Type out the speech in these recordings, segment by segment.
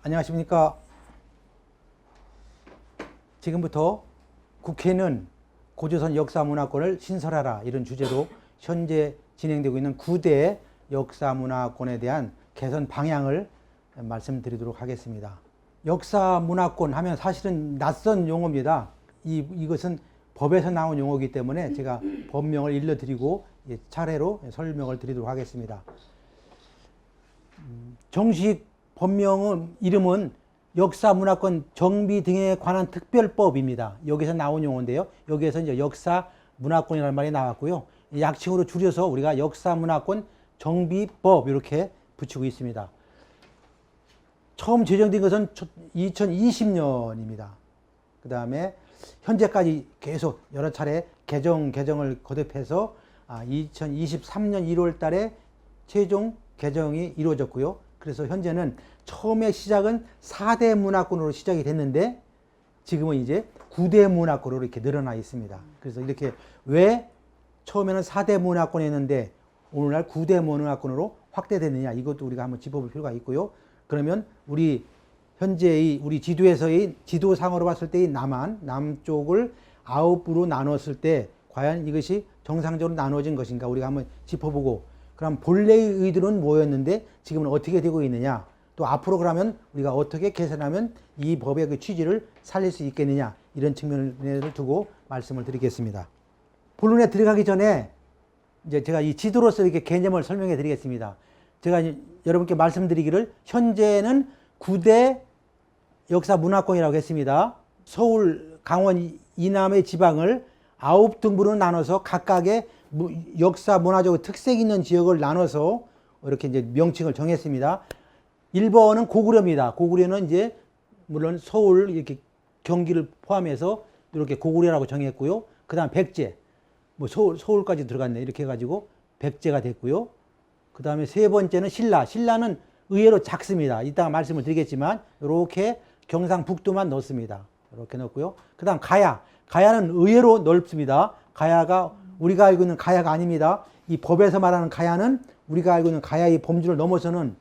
안녕하십니까. 지금부터 국회는 고조선 역사문화권을 신설하라 이런 주제로 현재 진행되고 있는 9대 역사문화권에 대한 개선 방향을 말씀드리도록 하겠습니다. 역사문화권 하면 사실은 낯선 용어입니다. 이것은 법에서 나온 용어이기 때문에 제가 법명을 일러드리고 차례로 설명을 드리도록 하겠습니다. 정식 법명은 이름은 역사문화권 정비 등에 관한 특별법입니다. 여기서 나온 용어인데요. 여기에서 이제 역사문화권이라는 말이 나왔고요. 약칭으로 줄여서 우리가 역사문화권 정비법 이렇게 붙이고 있습니다. 처음 제정된 것은 2020년입니다. 그 다음에 현재까지 계속 여러 차례 개정을 거듭해서 2023년 1월 달에 최종 개정이 이루어졌고요. 그래서 현재는 처음에 시작은 4대 문화권으로 시작이 됐는데 지금은 이제 9대 문화권으로 이렇게 늘어나 있습니다. 그래서 이렇게 왜 처음에는 4대 문화권이었는데 오늘날 9대 문화권으로 확대됐느냐 이것도 우리가 한번 짚어볼 필요가 있고요. 그러면 우리 현재의 우리 지도에서의 지도상으로 봤을 때의 남쪽을 9부로 나눴을 때 과연 이것이 정상적으로 나눠진 것인가 우리가 한번 짚어보고 그럼 본래의 의도는 뭐였는데 지금은 어떻게 되고 있느냐 또 앞으로 그러면 우리가 어떻게 개선하면 이 법의 그 취지를 살릴 수 있겠느냐 이런 측면을 두고 말씀을 드리겠습니다. 본론에 들어가기 전에 이제 제가 이 지도로서 이렇게 개념을 설명해 드리겠습니다. 제가 여러분께 말씀드리기를 현재는 9대 역사문화권이라고 했습니다. 서울, 강원 이남의 지방을 9등분으로 나눠서 각각의 역사 문화적 특색 있는 지역을 나눠서 이렇게 이제 명칭을 정했습니다. 1번은 고구려입니다. 고구려는 이제 물론 서울 이렇게 경기를 포함해서 이렇게 고구려라고 정했고요. 그다음 백제 뭐 서울까지 들어갔네 이렇게 해가지고 백제가 됐고요. 그다음에 세 번째는 신라는 의외로 작습니다. 이따가 말씀을 드리겠지만 이렇게 경상북도만 넣습니다. 이렇게 넣고요. 그다음 가야는 의외로 넓습니다. 가야가 우리가 알고 있는 가야가 아닙니다. 이 법에서 말하는 가야는 우리가 알고 있는 가야의 범주를 넘어서는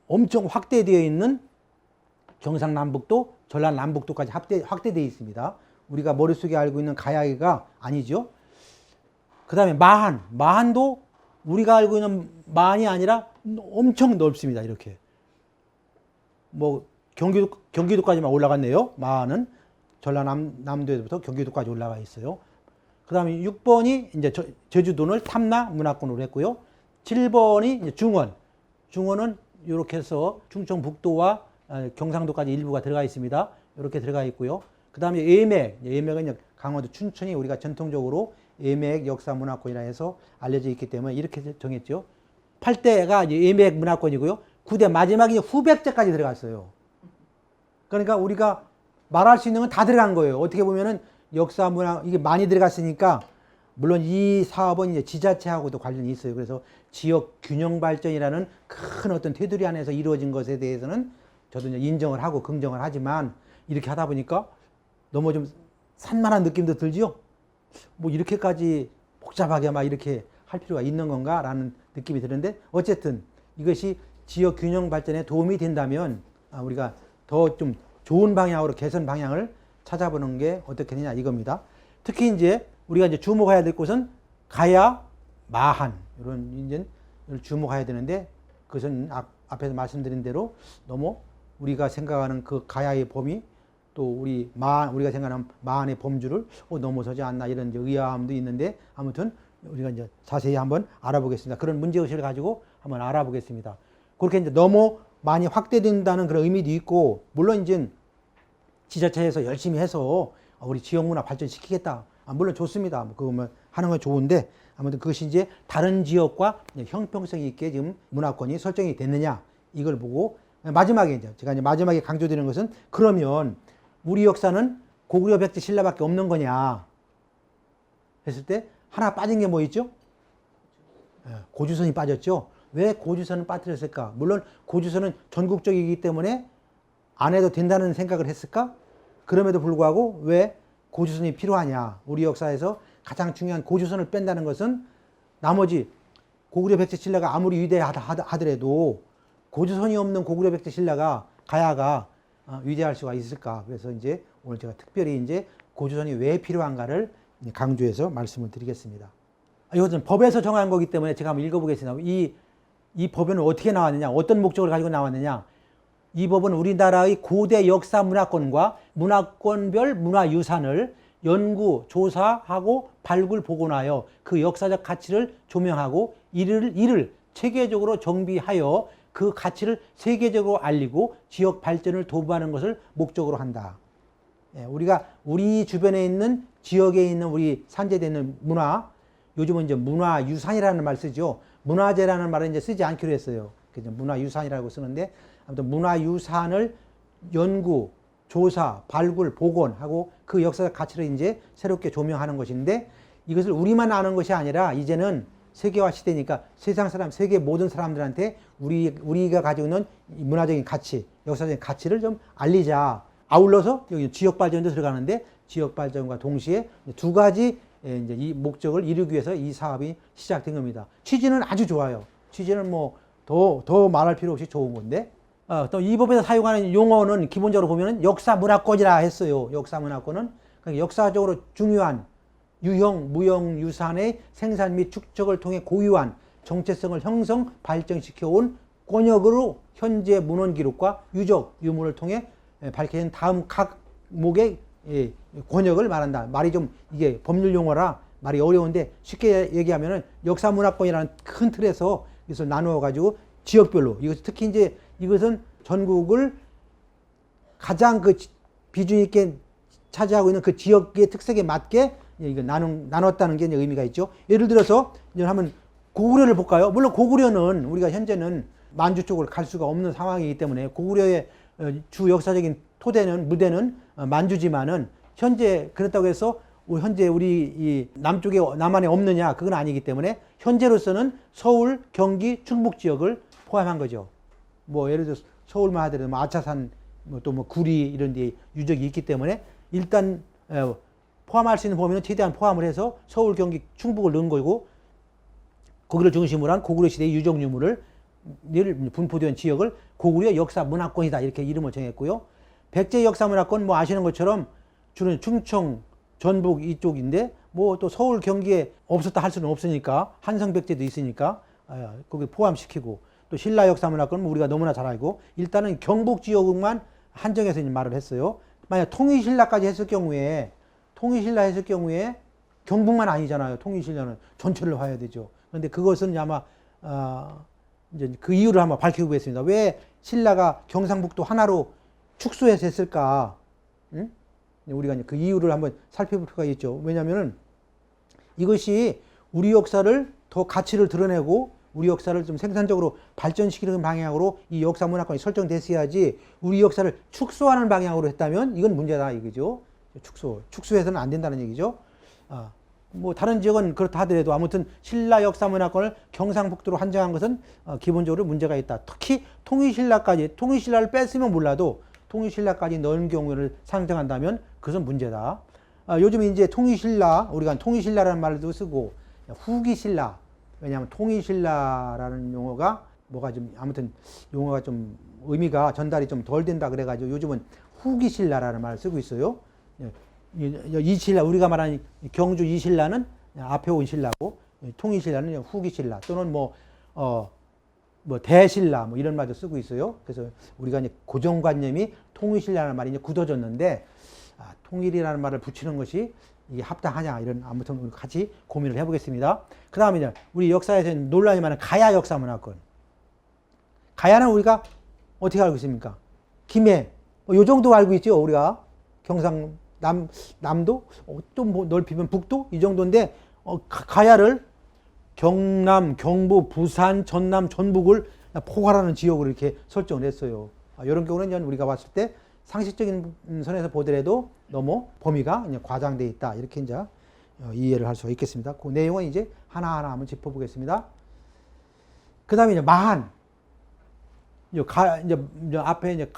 엄청 확대되어 있는 경상남북도, 전라남북도까지 확대되어 있습니다. 우리가 머릿속에 알고 있는 가야가 아니죠. 그 다음에 마한도 우리가 알고 있는 마한이 아니라 엄청 넓습니다. 이렇게. 뭐 경기도까지만 올라갔네요. 마한은 전라남도에서부터 경기도까지 올라가 있어요. 그 다음에 6번이 이제 제주도를 탐라 문화권으로 했고요. 7번이 이제 중원은 이렇게 해서 충청북도와 경상도까지 일부가 들어가 있습니다. 이렇게 들어가 있고요. 그 다음에 예맥은 강원도 춘천이 우리가 전통적으로 예맥 역사문화권이라 해서 알려져 있기 때문에 이렇게 정했죠. 8대가 이제 예맥 문화권이고요. 9대 마지막이 후백제까지 들어갔어요. 그러니까 우리가 말할 수 있는 건 다 들어간 거예요. 어떻게 보면은 역사 문화 이게 많이 들어갔으니까 물론 이 사업은 이제 지자체하고도 관련이 있어요. 그래서 지역 균형 발전이라는 큰 어떤 테두리 안에서 이루어진 것에 대해서는 저도 이제 인정을 하고 긍정을 하지만 이렇게 하다 보니까 너무 좀 산만한 느낌도 들죠. 뭐 이렇게까지 복잡하게 막 이렇게 할 필요가 있는 건가라는 느낌이 드는데 어쨌든 이것이 지역 균형 발전에 도움이 된다면 우리가 더 좀 좋은 방향으로 개선 방향을 찾아보는 게 어떻겠느냐 이겁니다. 특히 이제 우리가 이제 주목해야 될 곳은 가야, 마한 이런 이제 주목해야 되는데 그것은 앞에서 말씀드린 대로 너무 우리가 생각하는 그 가야의 범위 또 우리가 생각하는 마한의 범주를 넘어서지 않나 이런 이제 의아함도 있는데 아무튼 우리가 이제 자세히 한번 알아보겠습니다. 그런 문제의식을 가지고 한번 알아보겠습니다. 그렇게 이제 너무 많이 확대된다는 그런 의미도 있고 물론 이제 지자체에서 열심히 해서 우리 지역 문화 발전시키겠다. 물론 좋습니다. 그거 하는 건 좋은데 아무튼 그것이 이제 다른 지역과 형평성 있게 지금 문화권이 설정이 됐느냐 이걸 보고 마지막에 제가 이제 마지막에 강조드리는 것은 그러면 우리 역사는 고구려 백제 신라밖에 없는 거냐 했을 때 하나 빠진 게 뭐 있죠? 고주선이 빠졌죠. 왜 고주선을 빠뜨렸을까? 물론 고주선은 전국적이기 때문에 안 해도 된다는 생각을 했을까? 그럼에도 불구하고 왜 고주선이 필요하냐? 우리 역사에서 가장 중요한 고주선을 뺀다는 것은 나머지 고구려 백제 신라가 아무리 위대하다 하더라도 고조선이 없는 고구려 백제 신라가 가야가 위대할 수가 있을까? 그래서 이제 오늘 제가 특별히 이제 고조선이 왜 필요한가를 강조해서 말씀을 드리겠습니다. 이것은 법에서 정한 거기 때문에 제가 한번 읽어보겠습니다. 이 법에는 어떻게 나왔느냐, 어떤 목적을 가지고 나왔느냐. 이 법은 우리나라의 고대 역사 문화권과 문화권별 문화유산을 연구, 조사하고 발굴, 복원하여 그 역사적 가치를 조명하고 이를 체계적으로 정비하여 그 가치를 세계적으로 알리고 지역 발전을 도모하는 것을 목적으로 한다. 우리가 우리 주변에 있는 지역에 있는 우리 산재되어 있는 문화, 요즘은 이제 문화유산이라는 말 쓰죠. 문화재라는 말은 이제 쓰지 않기로 했어요. 그죠? 문화유산이라고 쓰는데 아무튼 문화유산을 연구, 조사, 발굴, 복원하고 그 역사적 가치를 이제 새롭게 조명하는 것인데 이것을 우리만 아는 것이 아니라 이제는 세계화 시대니까 세상 사람, 세계 모든 사람들한테 우리가 가지고 있는 문화적인 가치, 역사적인 가치를 좀 알리자. 아울러서 여기 지역 발전도 들어가는데 지역 발전과 동시에 두 가지 이제 이 목적을 이루기 위해서 이 사업이 시작된 겁니다. 취지는 아주 좋아요. 취지는 뭐 더 말할 필요 없이 좋은 건데 또 이 법에서 사용하는 용어는 기본적으로 보면은 역사 문화권이라 했어요. 역사 문화권은 그러니까 역사적으로 중요한 유형, 무형 유산의 생산 및 축적을 통해 고유한 정체성을 형성, 발전시켜 온 권역으로 현재 문헌 기록과 유적, 유물을 통해 밝혀진 다음 각목의 권역을 말한다. 말이 좀 이게 법률 용어라 말이 어려운데 쉽게 얘기하면은 역사 문화권이라는 큰 틀에서 이것을 나누어 가지고 지역별로 특히 이제 이것은 전국을 가장 그 비중 있게 차지하고 있는 그 지역의 특색에 맞게 이거 나눴다는 게 의미가 있죠. 예를 들어서 이제 한번 고구려를 볼까요? 물론 고구려는 우리가 현재는 만주 쪽으로 갈 수가 없는 상황이기 때문에 고구려의 주 역사적인 무대는 만주지만은 현재 그렇다고 해서 현재 우리 이 남쪽에 남한에 없느냐 그건 아니기 때문에 현재로서는 서울, 경기, 충북 지역을 포함한 거죠. 뭐 예를 들어 서울만 하더라도 뭐 아차산 또 뭐 구리 이런 데 유적이 있기 때문에 일단 포함할 수 있는 범위는 최대한 포함을 해서 서울, 경기, 충북을 넣은 거고 거기를 중심으로 한 고구려 시대의 유적 유물을 분포된 지역을 고구려 역사 문화권이다 이렇게 이름을 정했고요. 백제 역사 문화권 뭐 아시는 것처럼 주로 충청, 전북 이쪽인데 뭐 또 서울, 경기에 없었다 할 수는 없으니까 한성백제도 있으니까 거기 포함시키고 또 신라 역사 문화권은 우리가 너무나 잘 알고 일단은 경북 지역만 한정해서 말을 했어요. 만약 통일신라까지 했을 경우에 경북만 아니잖아요. 통일신라는 전체를 봐야 되죠. 그런데 그것은 아마 이제 그 이유를 한번 밝혀보겠습니다. 왜 신라가 경상북도 하나로 축소해서 했을까? 응? 우리가 그 이유를 한번 살펴볼 필요가 있죠. 왜냐하면 이것이 우리 역사를 더 가치를 드러내고 우리 역사를 좀 생산적으로 발전시키는 방향으로 이 역사 문화권이 설정됐어야지 우리 역사를 축소하는 방향으로 했다면 이건 문제다 이거죠. 축소해서는 안 된다는 얘기죠. 뭐 다른 지역은 그렇다 하더라도 아무튼 신라 역사 문화권을 경상북도로 한정한 것은 기본적으로 문제가 있다. 특히 통일신라를 뺐으면 몰라도 통일신라까지 넣은 경우를 상정한다면 그것은 문제다. 요즘 이제 우리가 통일신라라는 말도 쓰고 후기신라. 왜냐하면 통일신라라는 용어가 아무튼 용어가 좀 의미가 전달이 좀 덜 된다 그래가지고 요즘은 후기신라라는 말을 쓰고 있어요. 이신라 우리가 말하는 경주 이신라는 앞에 온 신라고 통일신라는 후기신라 또는 뭐 대신라 뭐 이런 말도 쓰고 있어요. 그래서 우리가 이제 고정관념이 통일신라라는 말이 이제 굳어졌는데 통일이라는 말을 붙이는 것이 이게 합당하냐 이런 아무튼 우리 같이 고민을 해보겠습니다. 그 다음에 이제 우리 역사에서 논란이 많은 가야 역사 문화권. 가야는 우리가 어떻게 알고 있습니까? 김해 요 정도 알고 있죠. 우리가 경상 남도 좀 뭐 넓히면 북도 이 정도인데 가야를 경남, 경부, 부산, 전남, 전북을 포괄하는 지역으로 이렇게 설정을 했어요. 이런 경우는 우리가 봤을 때 상식적인 선에서 보더라도 너무 범위가 과장되어 있다. 이렇게 이제 이해를 할 수가 있겠습니다. 그 내용은 이제 하나하나 한번 짚어보겠습니다. 그 다음에 이제 마한. 이제 앞에 이제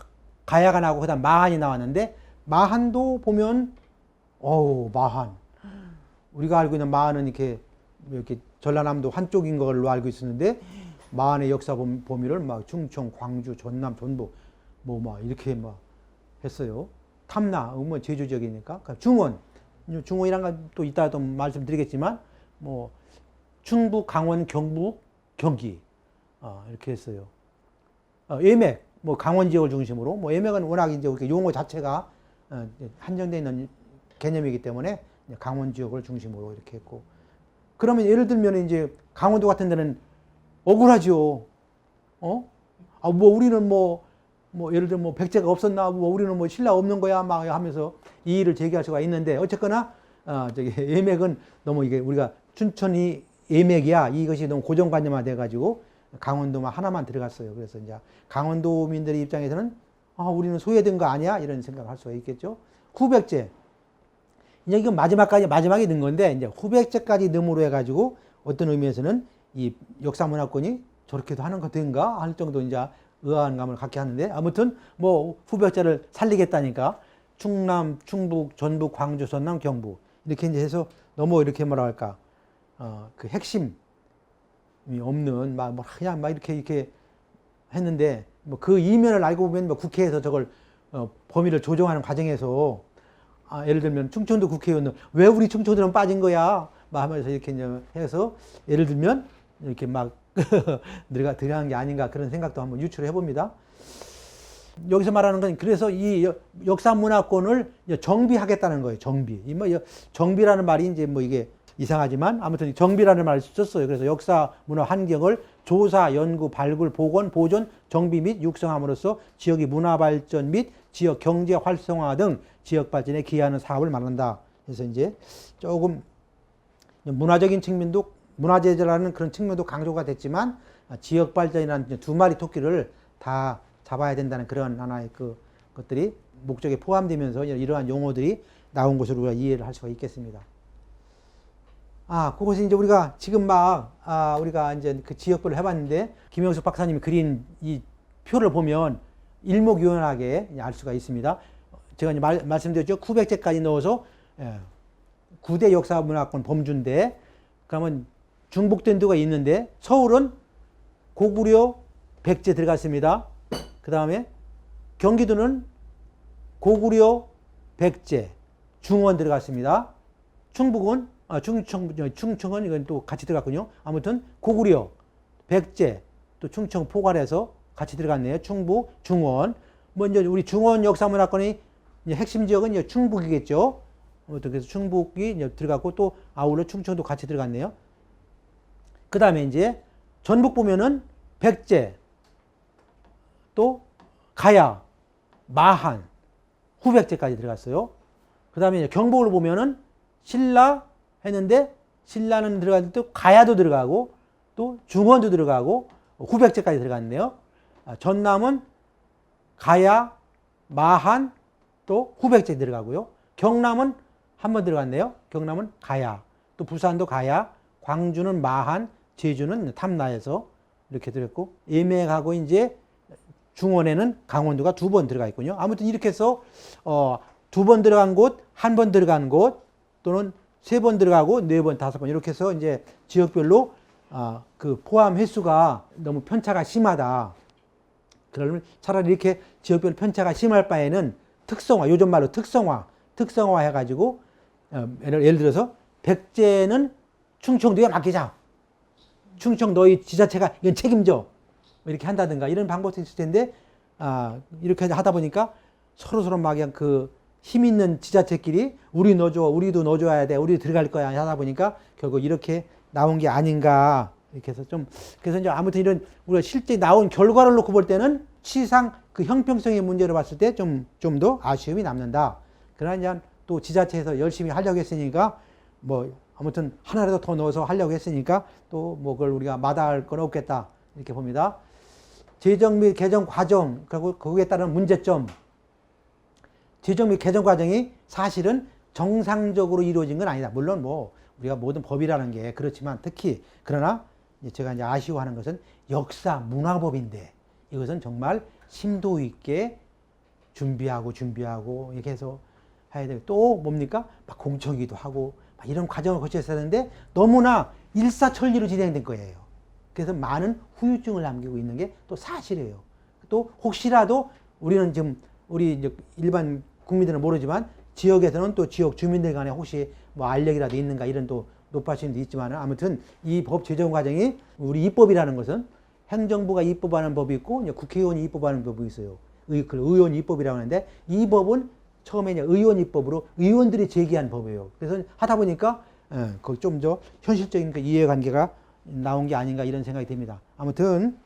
가야가 나오고 그 다음 마한이 나왔는데 마한도 보면, 마한. 우리가 알고 있는 마한은 이렇게 전라남도 한쪽인 걸로 알고 있었는데 마한의 역사 범위를 막 충청, 광주, 전남, 전북 뭐 이렇게 막 했어요. 탐나, 뭐 제주 지역이니까. 그러니까 중원이란 건 또 이따 또 말씀드리겠지만, 뭐 충북, 강원, 경북, 경기 이렇게 했어요. 예맥, 뭐 강원 지역을 중심으로, 뭐 예맥은 워낙 이제 이렇게 용어 자체가 한정되어 있는 개념이기 때문에 강원 지역을 중심으로 이렇게 했고. 그러면 예를 들면 이제 강원도 같은 데는 억울하죠. 뭐 우리는 뭐 예를 들면 뭐 백제가 없었나, 뭐 우리는 뭐 신라 없는 거야, 막 하면서 이의를 제기할 수가 있는데, 어쨌거나 저기 예맥은 너무 이게 우리가 춘천이 예맥이야, 이것이 너무 고정관념화 돼가지고 강원도만 하나만 들어갔어요. 그래서 이제 강원도민들의 입장에서는 우리는 소외된 거 아니야, 이런 생각을 할 수가 있겠죠. 후백제, 이제 이건 마지막에 넣은 건데, 이제 후백제까지 넣음으로 해가지고 어떤 의미에서는 이 역사문화권이 저렇게도 하는 거 된가 할 정도 이제 의아한 감을 갖게 하는데, 아무튼 뭐 후백제를 살리겠다니까 충남, 충북, 전북, 광주, 전남, 경북 이렇게 이제 해서 너무 이렇게 뭐라 할까, 그 핵심이 없는 그냥 이렇게 했는데, 뭐 그 이면을 알고 보면 뭐 국회에서 저걸 범위를 조정하는 과정에서 예를 들면 충청도 국회의원은 왜 우리 충청도는 빠진 거야 막 하면서 이렇게 이제 해서 예를 들면 이렇게 막 들어간 게 아닌가, 그런 생각도 한번 유추를 해봅니다. 여기서 말하는 건 그래서 이 역사 문화권을 정비하겠다는 거예요. 정비. 정비라는 말이 이제 뭐 이게 이상하지만 아무튼 정비라는 말을 썼어요. 그래서 역사 문화 환경을 조사, 연구, 발굴, 복원, 보존, 정비 및 육성함으로써 지역의 문화 발전 및 지역 경제 활성화 등 지역 발전에 기여하는 사업을 말한다. 그래서 이제 조금 문화적인 측면도, 문화재라는 그런 측면도 강조가 됐지만 지역 발전이라는 두 마리 토끼를 다 잡아야 된다는 그런 하나의 그 것들이 목적에 포함되면서 이러한 용어들이 나온 것으로 우리가 이해를 할 수가 있겠습니다. 그것이 이제 우리가 지금 우리가 이제 그 지역별로 해봤는데, 김영숙 박사님이 그린 이 표를 보면 일목요연하게 알 수가 있습니다. 제가 이제 말씀드렸죠. 900제까지 넣어서 9대 역사문화권 범주인데, 그러면 중복된 데가 있는데, 서울은 고구려 100제 들어갔습니다. 그 다음에 경기도는 고구려 100제, 중원 들어갔습니다. 충북은 충청은 이건 또 같이 들어갔군요. 아무튼 고구려 100제, 또 충청 포괄해서 같이 들어갔네요. 충북, 중원. 뭐 이제 우리 중원 역사문화권의 핵심 지역은 이제 충북이겠죠. 아무튼 그래서 충북이 이제 들어갔고, 또 아울러 충청도 같이 들어갔네요. 그 다음에 이제 전북 보면은 백제, 또 가야, 마한, 후백제까지 들어갔어요. 그 다음에 이제 경북을 보면은 신라 했는데, 신라는 들어갔는데 또 가야도 들어가고 또 중원도 들어가고 후백제까지 들어갔네요. 전남은 가야, 마한, 또 후백제 들어가고요. 경남은 한 번 들어갔네요. 경남은 가야, 또 부산도 가야, 광주는 마한, 제주는 탐나에서 이렇게 들었고, 예맥하고 이제 중원에는 강원도가 2번 들어가 있군요. 아무튼 이렇게 해서 2번 들어간 곳, 1번 들어간 곳, 또는 3번 들어가고 4번, 5번 이렇게 해서 이제 지역별로 그 포함 횟수가 너무 편차가 심하다. 그러면 차라리 이렇게 지역별로 편차가 심할 바에는 특성화, 요즘 말로 특성화 해가지고 예를 들어서 백제는 충청도에 맡기자. 충청 너희 지자체가 이건 책임져. 이렇게 한다든가 이런 방법도 있을 텐데, 이렇게 하다 보니까 서로 막 그냥 그 힘 있는 지자체끼리 우리 넣어줘, 우리도 넣어줘야 돼, 우리 들어갈 거야 하다 보니까 결국 이렇게 나온 게 아닌가. 이렇게 해서 그래서 이제 아무튼 이런 우리가 실제 나온 결과를 놓고 볼 때는 시상 그 형평성의 문제로 봤을 때 좀 더 아쉬움이 남는다. 그러나 이제 또 지자체에서 열심히 하려고 했으니까 뭐 아무튼 하나라도 더 넣어서 하려고 했으니까 또 뭐 그걸 우리가 마다할 건 없겠다. 이렇게 봅니다. 제정 및 개정 과정, 그리고 거기에 따른 문제점. 제정 및 개정 과정이 사실은 정상적으로 이루어진 건 아니다. 물론 뭐 우리가 모든 법이라는 게 그렇지만, 특히 그러나 제가 이제 아쉬워하는 것은 역사 문화법인데 이것은 정말 심도 있게 준비하고 이렇게 해서 해야 되고, 또 뭡니까? 막 공청회도 하고 막 이런 과정을 거쳐야 하는데 너무나 일사천리로 진행된 거예요. 그래서 많은 후유증을 남기고 있는 게 또 사실이에요. 또 혹시라도 우리는 지금 우리 이제 일반 국민들은 모르지만 지역에서는 또 지역 주민들 간에 혹시 뭐 알력이라도 있는가 이런 또 높아지는 데 있지만 아무튼 이 법 제정 과정이 우리 입법이라는 것은 행정부가 입법하는 법이 있고 이제 국회의원이 입법하는 법이 있어요. 의원 입법이라고 하는데 이 법은 처음에 이제 의원 입법으로 의원들이 제기한 법이에요. 그래서 하다 보니까 그 좀 더 현실적인 그 이해관계가 나온 게 아닌가 이런 생각이 듭니다. 아무튼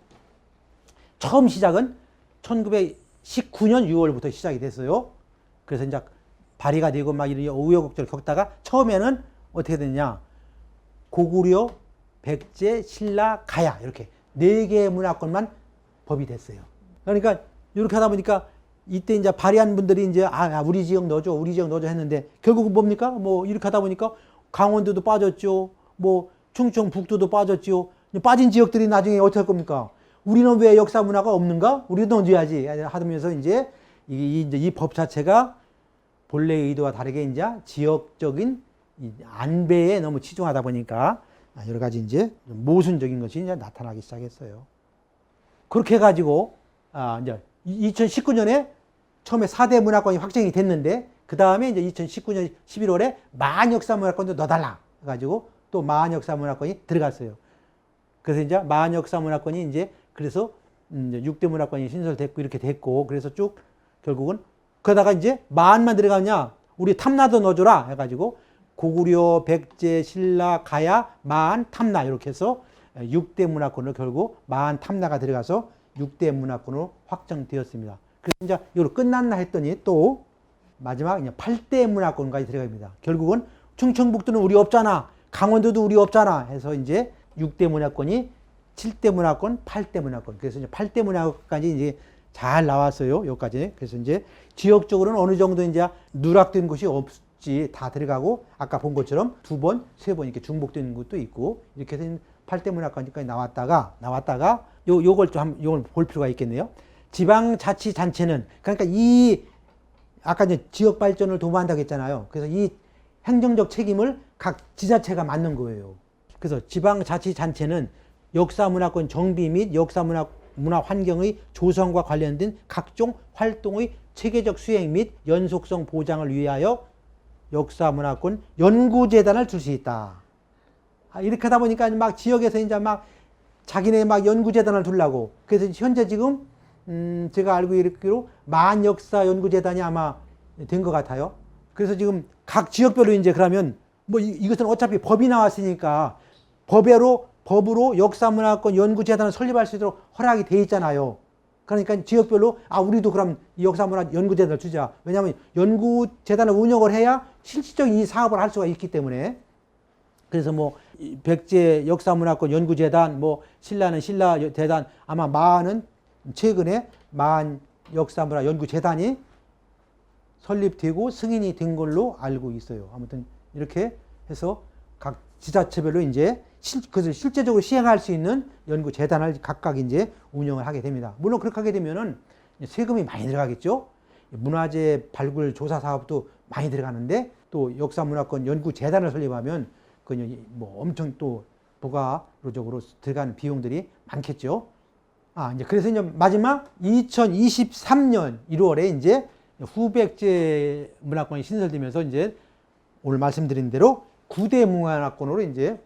처음 시작은 1919년 6월부터 시작이 됐어요. 그래서 이제 발의가 되고 막 이런 우여곡절을 겪다가 처음에는 어떻게 됐냐. 고구려, 백제, 신라, 가야 이렇게 4개의 문화권만 법이 됐어요. 그러니까 이렇게 하다 보니까 이때 이제 발의한 분들이 이제 우리 지역 넣어줘, 우리 지역 넣어줘 했는데 결국은 뭡니까? 뭐 이렇게 하다 보니까 강원도도 빠졌죠. 뭐 충청북도도 빠졌죠. 빠진 지역들이 나중에 어떻게 할 겁니까? 우리는 왜 역사 문화가 없는가? 우리도 넣어줘야지 하면서 이제 이 법 자체가 본래 의도와 다르게 이제 지역적인 안배에 너무 치중하다 보니까 여러 가지 이제 모순적인 것이 이제 나타나기 시작했어요. 그렇게 해가지고 이제 2019년에 처음에 4대 문화권이 확정이 됐는데 그 다음에 이제 2019년 11월에 마한역사문화권도 넣어달라 해가지고 또 마한역사문화권이 들어갔어요. 그래서 이제 마한역사문화권이 이제 그래서 이제 6대 문화권이 신설됐고 이렇게 됐고 그래서 쭉 결국은 그러다가 이제 마한만 들어가냐 우리 탐나도 넣어줘라 해가지고 고구려, 백제, 신라, 가야, 마한, 탐나 이렇게 해서 6대 문화권으로 결국 마한, 탐나가 들어가서 6대 문화권으로 확정되었습니다. 그래서 이제 이걸로 끝났나 했더니 또 마지막 이제 8대 문화권까지 들어갑니다. 결국은 충청북도는 우리 없잖아. 강원도도 우리 없잖아. 해서 이제 6대 문화권이 7대 문화권, 8대 문화권. 그래서 이제 8대 문화권까지 이제 잘 나왔어요. 여기까지. 그래서 이제 지역적으로는 어느 정도 이제 누락된 곳이 없지 다 들어가고 아까 본 것처럼 2번, 3번 이렇게 중복되는 것도 있고 이렇게 해서 8대 문화권까지 나왔다가 요걸 볼 필요가 있겠네요. 지방자치단체는 그러니까 이 아까 이제 지역 발전을 도모한다고 했잖아요. 그래서 이 행정적 책임을 각 지자체가 맡는 거예요. 그래서 지방자치단체는 역사문화권 정비 및 역사문화 환경의 조성과 관련된 각종 활동의 체계적 수행 및 연속성 보장을 위하여 역사문화권 연구재단을 둘 수 있다. 이렇게 하다 보니까 막 지역에서 이제 막 자기네 막 연구재단을 두려고. 그래서 현재 지금 제가 알고 있기로 마한역사연구재단이 아마 된 것 같아요. 그래서 지금 각 지역별로 이제 그러면 뭐 이것은 어차피 법이 나왔으니까 법으로 역사문화권 연구재단을 설립할 수 있도록 허락이 돼 있잖아요. 그러니까 지역별로 우리도 그럼 역사문화 연구재단을 주자. 왜냐하면 연구재단을 운영을 해야 실질적인 이 사업을 할 수가 있기 때문에. 그래서 뭐 백제 역사문화권 연구재단, 뭐 신라는 신라재단, 아마 마한은 최근에 마한 역사문화 연구재단이 설립되고 승인이 된 걸로 알고 있어요. 아무튼 이렇게 해서 각 지자체별로 이제 그것을 실제적으로 시행할 수 있는 연구재단을 각각 이제 운영을 하게 됩니다. 물론 그렇게 하게 되면은 세금이 많이 들어가겠죠. 문화재 발굴 조사 사업도 많이 들어가는데 또 역사문화권 연구재단을 설립하면 그 뭐 엄청 또 부가적으로 들어가는 비용들이 많겠죠. 이제 그래서 이제 마지막 2023년 1월에 이제 후백제 문화권이 신설되면서 이제 오늘 말씀드린 대로 9대 문화권으로 이제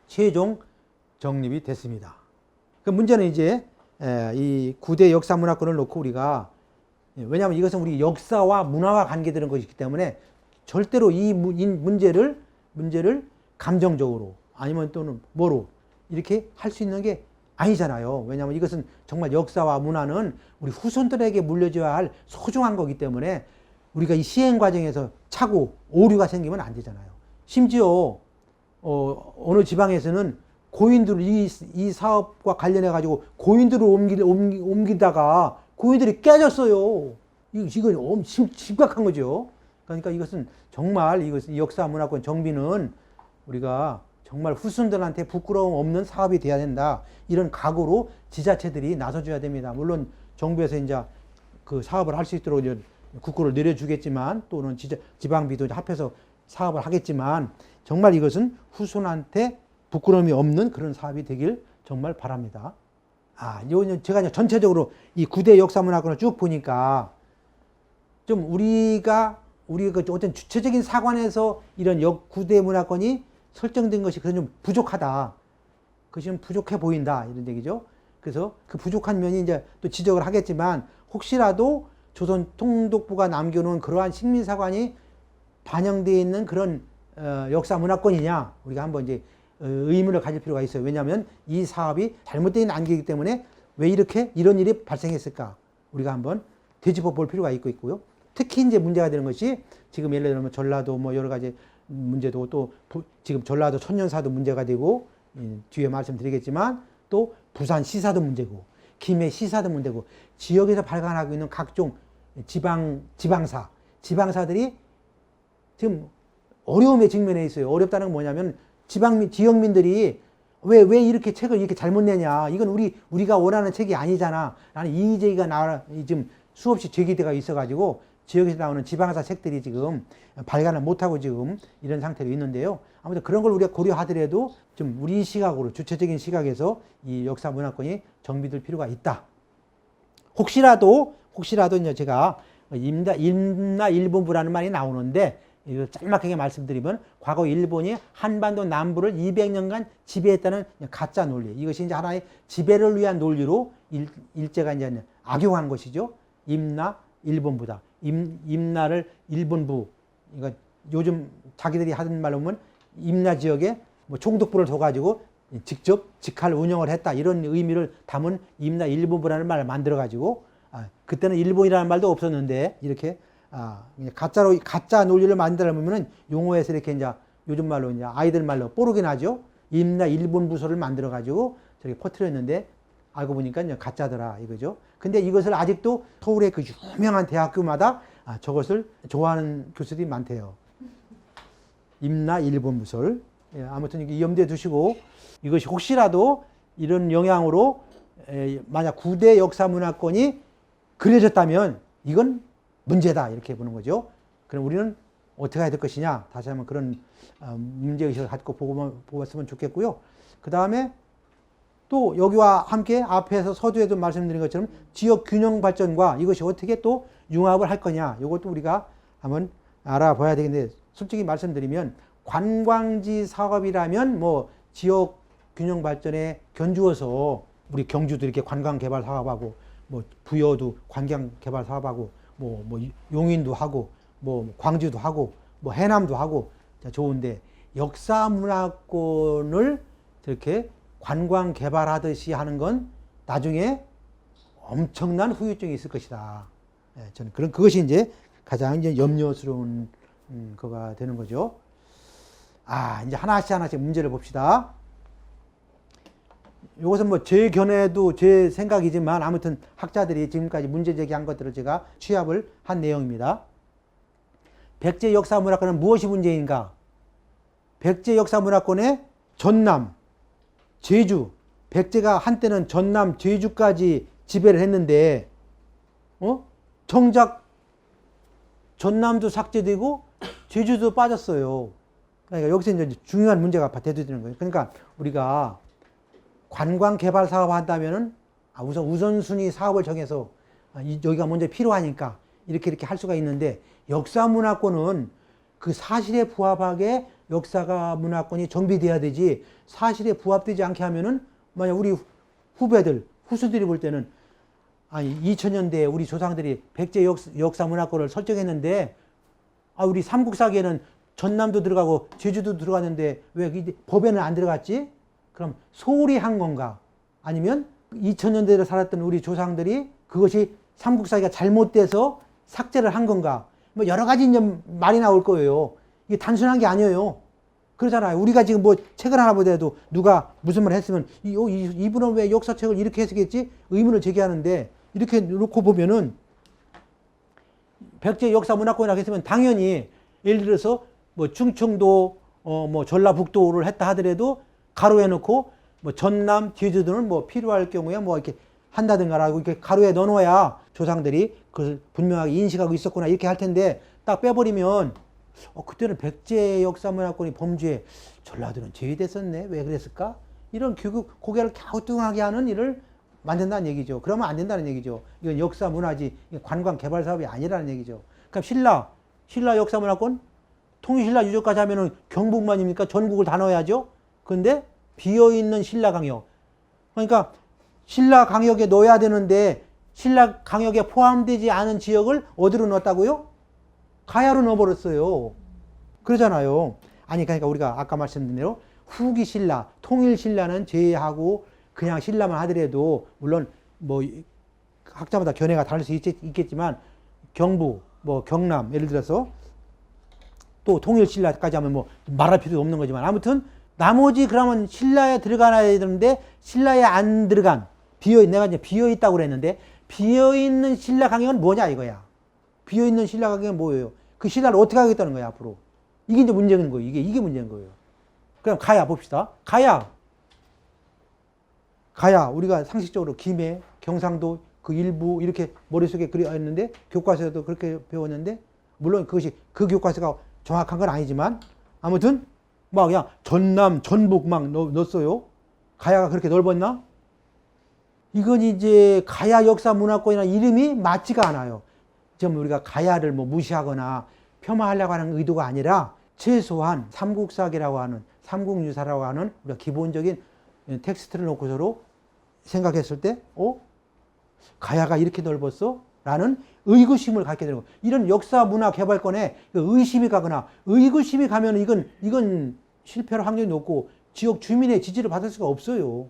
최종 정립이 됐습니다. 그 문제는 이제 이 9대 역사 문화권을 놓고 우리가 왜냐하면 이것은 우리 역사와 문화와 관계되는 것이기 때문에 절대로 이 문제를 감정적으로 아니면 또는 뭐로 이렇게 할 수 있는 게 아니잖아요. 왜냐하면 이것은 정말 역사와 문화는 우리 후손들에게 물려줘야 할 소중한 거기 때문에 우리가 이 시행 과정에서 착오, 오류가 생기면 안 되잖아요. 심지어 어느 지방에서는 고인들을 이 사업과 관련해 가지고 고인들을 옮기다가 고인들이 깨졌어요. 이건 심각한 거죠. 그러니까 이것은 정말 역사 문화권 정비는 우리가 정말 후손들한테 부끄러움 없는 사업이 돼야 된다. 이런 각오로 지자체들이 나서줘야 됩니다. 물론 정부에서 이제 그 사업을 할 수 있도록 이제 국고를 내려주겠지만 또는 지방비도 합해서 사업을 하겠지만 정말 이것은 후손한테 부끄러움이 없는 그런 사업이 되길 정말 바랍니다. 제가 이제 전체적으로 이 구대 역사문화권을 쭉 보니까 좀 우리가 어떤 주체적인 사관에서 이런 구대 문화권이 설정된 것이 그래서 좀 부족하다. 그것이 좀 부족해 보인다. 이런 얘기죠. 그래서 그 부족한 면이 이제 또 지적을 하겠지만 혹시라도 조선 통독부가 남겨놓은 그러한 식민사관이 반영되어 있는 그런 역사문화권이냐 우리가 한번 이제 의문을 가질 필요가 있어요. 왜냐하면 이 사업이 잘못된 안기이기 때문에 왜 이런 일이 발생했을까 우리가 한번 되짚어 볼 필요가 있고요. 특히 이제 문제가 되는 것이 지금 예를 들면 전라도 뭐 여러 가지 문제도 또 지금 전라도 천년사도 문제가 되고 뒤에 말씀드리겠지만 또 부산 시사도 문제고 김해 시사도 문제고 지역에서 발간하고 있는 각종 지방사들이 지금 어려움에 직면해 있어요. 어렵다는 건 뭐냐면 지역민들이 왜 이렇게 책을 이렇게 잘못 내냐. 이건 우리가 원하는 책이 아니잖아. 라는 이의 제기가 지금 수없이 제기되어 있어가지고 지역에서 나오는 지방사 책들이 지금 발간을 못하고 지금 이런 상태로 있는데요. 아무튼 그런 걸 우리가 고려하더라도 좀 우리 시각으로 주체적인 시각에서 이 역사 문화권이 정비될 필요가 있다. 혹시라도 이제 제가 임나 일본부라는 말이 나오는데 이거 짤막하게 말씀드리면 과거 일본이 한반도 남부를 200년간 지배했다는 가짜 논리. 이것이 이제 하나의 지배를 위한 논리로 일제가 이제 악용한 것이죠. 임나 일본부다. 임나를 일본부. 그러니까 요즘 자기들이 하는 말로 보면 임나 지역에 뭐 총독부를 둬가지고 직접 직할 운영을 했다. 이런 의미를 담은 임나 일본부라는 말을 만들어가지고 그때는 일본이라는 말도 없었는데 이렇게 가짜 논리를 만들려면 용어에서 이렇게 이제 요즘 말로 이제 아이들 말로 뽀록이 나죠. 임나 일본 부서를 만들어 가지고 저렇게 퍼뜨렸는데 알고 보니까 이제 가짜더라 이거죠. 근데 이것을 아직도 서울의 그 유명한 대학교마다 저것을 좋아하는 교수들이 많대요. 임나 일본 부서를. 아무튼 이 염두에 두시고 이것이 혹시라도 이런 영향으로 만약 구대 역사문화권이 그려졌다면 이건 문제다 이렇게 보는 거죠. 그럼 우리는 어떻게 해야 될 것이냐 다시 한번 그런 문제의식을 갖고 보았으면 좋겠고요. 그 다음에 또 여기와 함께 앞에서 서두에도 말씀드린 것처럼 지역 균형 발전과 이것이 어떻게 또 융합을 할 거냐 이것도 우리가 한번 알아봐야 되겠는데 솔직히 말씀드리면 관광지 사업이라면 뭐 지역 균형 발전에 견주어서 우리 경주도 이렇게 관광 개발 사업하고 뭐 부여도 관광 개발 사업하고 뭐 용인도 하고 뭐 광주도 하고 뭐 해남도 하고 좋은데 역사 문화권을 저렇게 관광 개발하듯이 하는 건 나중에 엄청난 후유증이 있을 것이다. 저는 그것이 이제 가장 이제 염려스러운 거가 되는 거죠. 이제 하나씩 문제를 봅시다. 이것은 뭐 제 견해도 제 생각이지만 아무튼 학자들이 지금까지 문제 제기한 것들을 제가 취합을 한 내용입니다. 백제 역사문화권은 무엇이 문제인가? 백제 역사문화권의 전남, 제주, 백제가 한때는 전남, 제주까지 지배를 했는데 정작 전남도 삭제되고 제주도 빠졌어요. 그러니까 여기서 이제 중요한 문제가 대두되는 거예요. 그러니까 우리가 관광 개발 사업 한다면은 우선순위 사업을 정해서 여기가 먼저 필요하니까 이렇게 할 수가 있는데 역사 문화권은 그 사실에 부합하게 역사가 문화권이 정비돼야 되지 사실에 부합되지 않게 하면은 만약 우리 후수들이 볼 때는 2000년대에 우리 조상들이 백제 역사 문화권을 설정했는데 우리 삼국사기에는 전남도 들어가고 제주도 들어갔는데 왜 법에는 안 들어갔지? 그럼 소홀히 한 건가? 아니면 2000년대를 살았던 우리 조상들이 그것이 삼국사기가 잘못돼서 삭제를 한 건가? 뭐 여러 가지 이제 말이 나올 거예요. 이게 단순한 게 아니에요. 그러잖아요. 우리가 지금 뭐 책을 하나 보더라도 누가 무슨 말을 했으면 이분은 왜 역사책을 이렇게 해석했지? 의문을 제기하는데 이렇게 놓고 보면은 백제 역사 문화권이라고 했으면 당연히 예를 들어서 뭐 충청도 뭐 전라북도를 했다 하더라도 가로에 넣고 뭐 전남, 제주도는 뭐 필요할 경우에 뭐 이렇게 한다든가라고 이렇게 가로에 넣어놔야 조상들이 그걸 분명하게 인식하고 있었구나 이렇게 할 텐데 딱 빼버리면 그때는 백제 역사문화권이 범죄 전라도는 제외됐었네 왜 그랬을까? 이런 고개를 갸우뚱하게 하는 일을 만든다는 얘기죠. 그러면 안 된다는 얘기죠. 이건 역사 문화지 관광 개발 사업이 아니라는 얘기죠. 그럼 신라 역사 문화권 통일신라 유적까지 하면은 경북만입니까? 전국을 다 넣어야죠. 근데 비어있는 신라 강역. 그러니까 신라 강역에 넣어야 되는데 신라 강역에 포함되지 않은 지역을 어디로 넣었다고요? 가야로 넣어버렸어요. 그러잖아요. 아니 그러니까 우리가 아까 말씀드린 대로 후기 신라, 통일 신라는 제외하고 그냥 신라만 하더라도 물론 뭐 학자마다 견해가 다를 수 있겠지만 경북, 뭐 경남 예를 들어서 또 통일 신라까지 하면 뭐 말할 필요도 없는 거지만 아무튼 나머지 그러면 신라에 들어가야 되는데 신라에 안 들어간 내가 이제 비어 있다고 그랬는데 비어 있는 신라 강역은 뭐냐 이거야. 비어 있는 신라 강역은 뭐예요? 그 신라를 어떻게 하겠다는 거야 앞으로. 이게 이제 문제인 거예요. 이게 문제인 거예요. 그럼 가야 봅시다. 가야 우리가 상식적으로 김해, 경상도 그 일부 이렇게 머릿속에 그려있는데 교과서에도 그렇게 배웠는데 물론 그것이 그 교과서가 정확한 건 아니지만 아무튼 막 그냥 전남, 전북 막 넣었어요. 가야가 그렇게 넓었나? 이건 이제 가야 역사 문화권이나 이름이 맞지가 않아요. 지금 우리가 가야를 뭐 무시하거나 폄하하려고 하는 의도가 아니라 최소한 삼국사기라고 하는 삼국유사라고 하는 우리가 기본적인 텍스트를 놓고서로 생각했을 때, 가야가 이렇게 넓었어? 라는 의구심을 갖게 되는 거예요. 이런 역사 문화 개발권에 의심이 가거나 의구심이 가면 이건 실패할 확률이 높고 지역 주민의 지지를 받을 수가 없어요.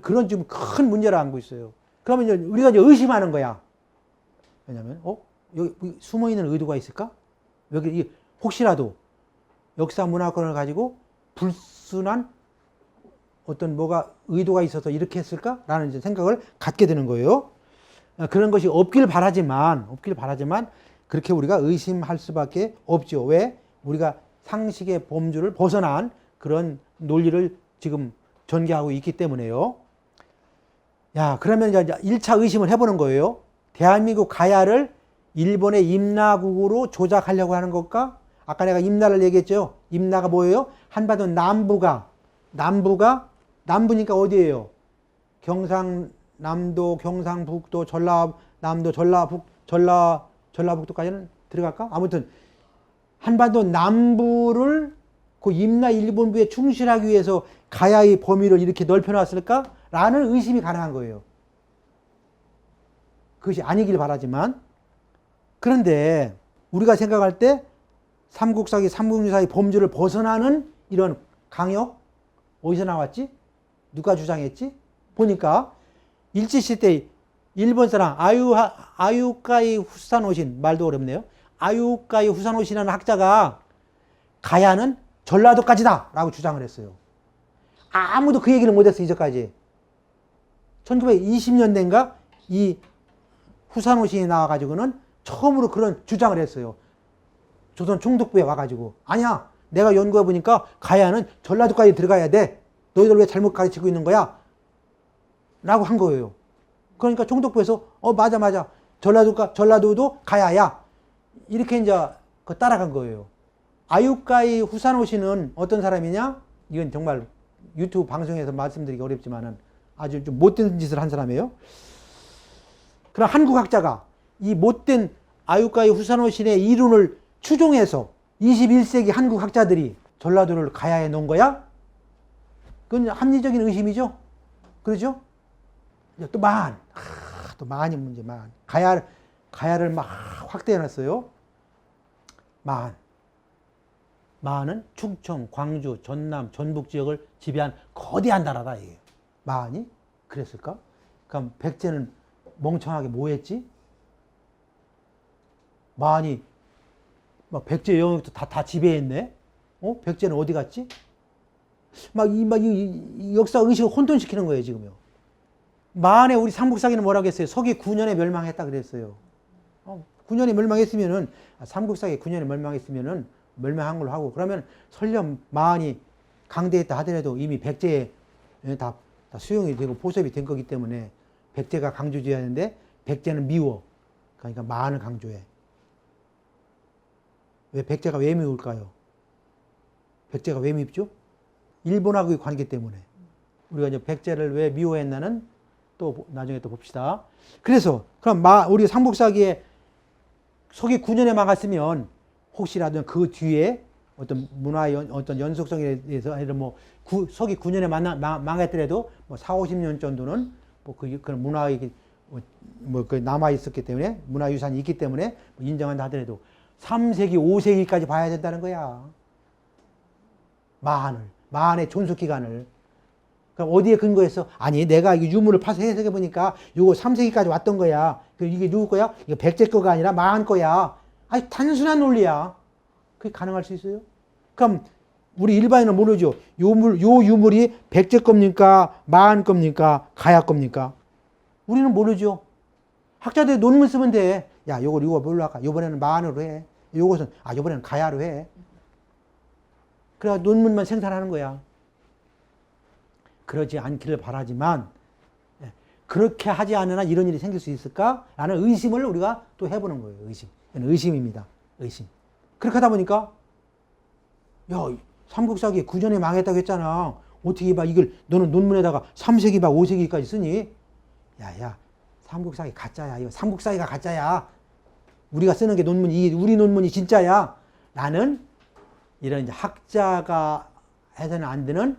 그런 좀 큰 문제를 안고 있어요. 그러면 이제 우리가 이제 의심하는 거야. 왜냐면, 여기 숨어 있는 의도가 있을까? 여기 혹시라도 역사 문화권을 가지고 불순한 어떤 뭐가 의도가 있어서 이렇게 했을까? 라는 이제 생각을 갖게 되는 거예요. 그런 것이 없길 바라지만 그렇게 우리가 의심할 수밖에 없죠. 왜? 우리가 상식의 범주를 벗어난 그런 논리를 지금 전개하고 있기 때문에요. 야, 그러면 이제 1차 의심을 해보는 거예요. 대한민국 가야를 일본의 임나국으로 조작하려고 하는 것과 아까 내가 임나를 얘기했죠. 임나가 뭐예요? 한반도 남부니까 어디예요? 경상남도, 경상북도, 전라남도, 전라북도까지는 들어갈까? 아무튼 한반도 남부를 그 임나 일본부에 충실하기 위해서 가야의 범위를 이렇게 넓혀놨을까? 라는 의심이 가능한 거예요. 그것이 아니길 바라지만 그런데 우리가 생각할 때 삼국사기, 삼국유사의 범주를 벗어나는 이런 강역 어디서 나왔지? 누가 주장했지? 보니까 일제시대 때 일본 사람 아유카이 후사노신 말도 어렵네요. 아유카이 후사노신이라는 학자가 가야는 전라도까지다 라고 주장을 했어요. 아무도 그 얘기를 못했어 이제까지. 1920년대인가 이 후사노신이 나와가지고는 처음으로 그런 주장을 했어요. 조선 총독부에 와가지고 아니야 내가 연구해보니까 가야는 전라도까지 들어가야 돼. 너희들 왜 잘못 가르치고 있는 거야? 라고 한 거예요. 그러니까 총독부에서 맞아 전라도도 가야야 이렇게 이제 따라간 거예요. 아유카이 후사노시는 어떤 사람이냐? 이건 정말 유튜브 방송에서 말씀드리기 어렵지만은 아주 좀 못된 짓을 한 사람이에요. 그럼 한국 학자가 이 못된 아유카이 후사노신의 이론을 추종해서 21세기 한국 학자들이 전라도를 가야에 놓은 거야? 그건 합리적인 의심이죠. 그렇죠? 또 만이 문제, 가야를 막 확대해 놨어요. 만은 충청, 광주, 전남, 전북 지역을 지배한 거대한 나라다 이게. 만이 그랬을까? 그럼 백제는 멍청하게 뭐 했지? 만이 막 백제 영역도 다 지배했네? 백제는 어디 갔지? 이 역사 의식을 혼돈시키는 거예요, 지금요. 만에 우리 삼국사기는 뭐라고 했어요? 서기 9년에 멸망했다 그랬어요. 9년에 멸망했으면은, 삼국사기 9년에 멸망했으면은, 멸망한 걸로 하고, 그러면 설령 만이 강대했다 하더라도 이미 백제에 다 수용이 되고 포섭이 된 거기 때문에 백제가 강조지어야하는데 백제는 미워. 그러니까 만을 강조해. 왜 백제가 왜 미울까요? 백제가 왜 밉죠? 일본하고의 관계 때문에. 우리가 이제 백제를 왜 미워했나는 또 나중에 또 봅시다. 그래서 그럼 우리 삼국사기에 서기 9년에 망했으면 혹시라도 그 뒤에 어떤 문화의 어떤 연속성에 대해서 아니면 뭐 서기 9년에 망했더라도 뭐 4, 50년 정도는 뭐 그런 문화의 그 남아 있었기 때문에 문화유산이 있기 때문에 뭐 인정한다 하더라도 3세기, 5세기까지 봐야 된다는 거야. 마한의 존속 기간을. 그럼 어디에 근거해서? 아니, 내가 이 유물을 파서 해석해 보니까 이거 3세기까지 왔던 거야. 이게 누구 거야? 이거 백제 거가 아니라 마한 거야. 아니, 단순한 논리야. 그게 가능할 수 있어요? 그럼 우리 일반인은 모르죠. 요 유물이 백제 겁니까? 마한 겁니까? 가야 겁니까? 우리는 모르죠. 학자들이 논문 쓰면 돼. 야, 이거 뭘로 할까? 이번에는 마한으로 해. 이번에는 가야로 해. 그래야 논문만 생산하는 거야. 그러지 않기를 바라지만 그렇게 하지 않으나 이런 일이 생길 수 있을까? 라는 의심을 우리가 또 해보는 거예요. 의심입니다. 의심. 그렇게 하다 보니까 야, 삼국사기 9년에 망했다고 했잖아. 어떻게 봐 이걸 너는 논문에다가 3세기 막 5세기까지 쓰니? 야, 삼국사기 가짜야. 이거 삼국사기가 가짜야. 우리가 쓰는 게 우리 논문이 진짜야. 나는 이런 이제 학자가 해서는 안 되는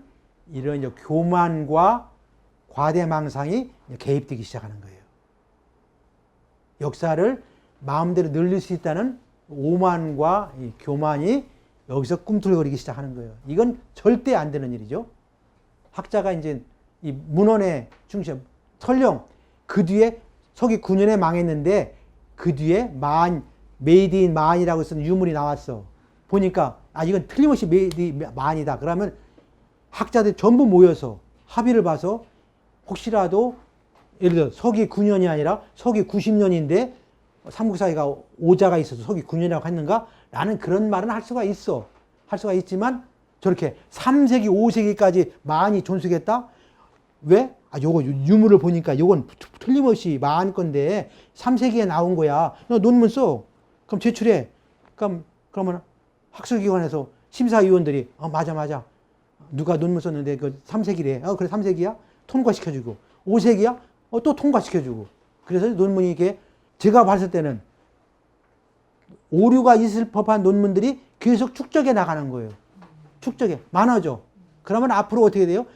이런 이제 교만과 과대망상이 개입되기 시작하는 거예요. 역사를 마음대로 늘릴 수 있다는 오만과 이 교만이 여기서 꿈틀거리기 시작하는 거예요. 이건 절대 안 되는 일이죠. 학자가 이제 이 문헌의 중심, 설령 그 뒤에 서기 9년에 망했는데 그 뒤에 메이드 인 만이라고 쓰는 유물이 나왔어. 보니까 이건 틀림없이 메이드 인 만이다. 그러면 학자들이 전부 모여서 합의를 봐서 혹시라도 예를 들어 서기 9년이 아니라 서기 90년인데 삼국사기가 오자가 있어서 서기 9년이라고 했는가? 라는 그런 말은 할 수가 있어. 할 수가 있지만 저렇게 3세기, 5세기까지 많이 존속했다? 왜? 요거 유물을 보니까 요건 틀림없이 마한 건데 3세기에 나온 거야. 너 논문 써. 그럼 제출해. 그러면 학술기관에서 심사위원들이 맞아. 누가 논문 썼는데 그 3세기래. 그래 3세기야? 통과시켜주고. 5세기야? 또 통과시켜주고. 그래서 논문이 이게 제가 봤을 때는 오류가 있을 법한 논문들이 계속 축적해 나가는 거예요. 많아져. 그러면 앞으로 어떻게 돼요?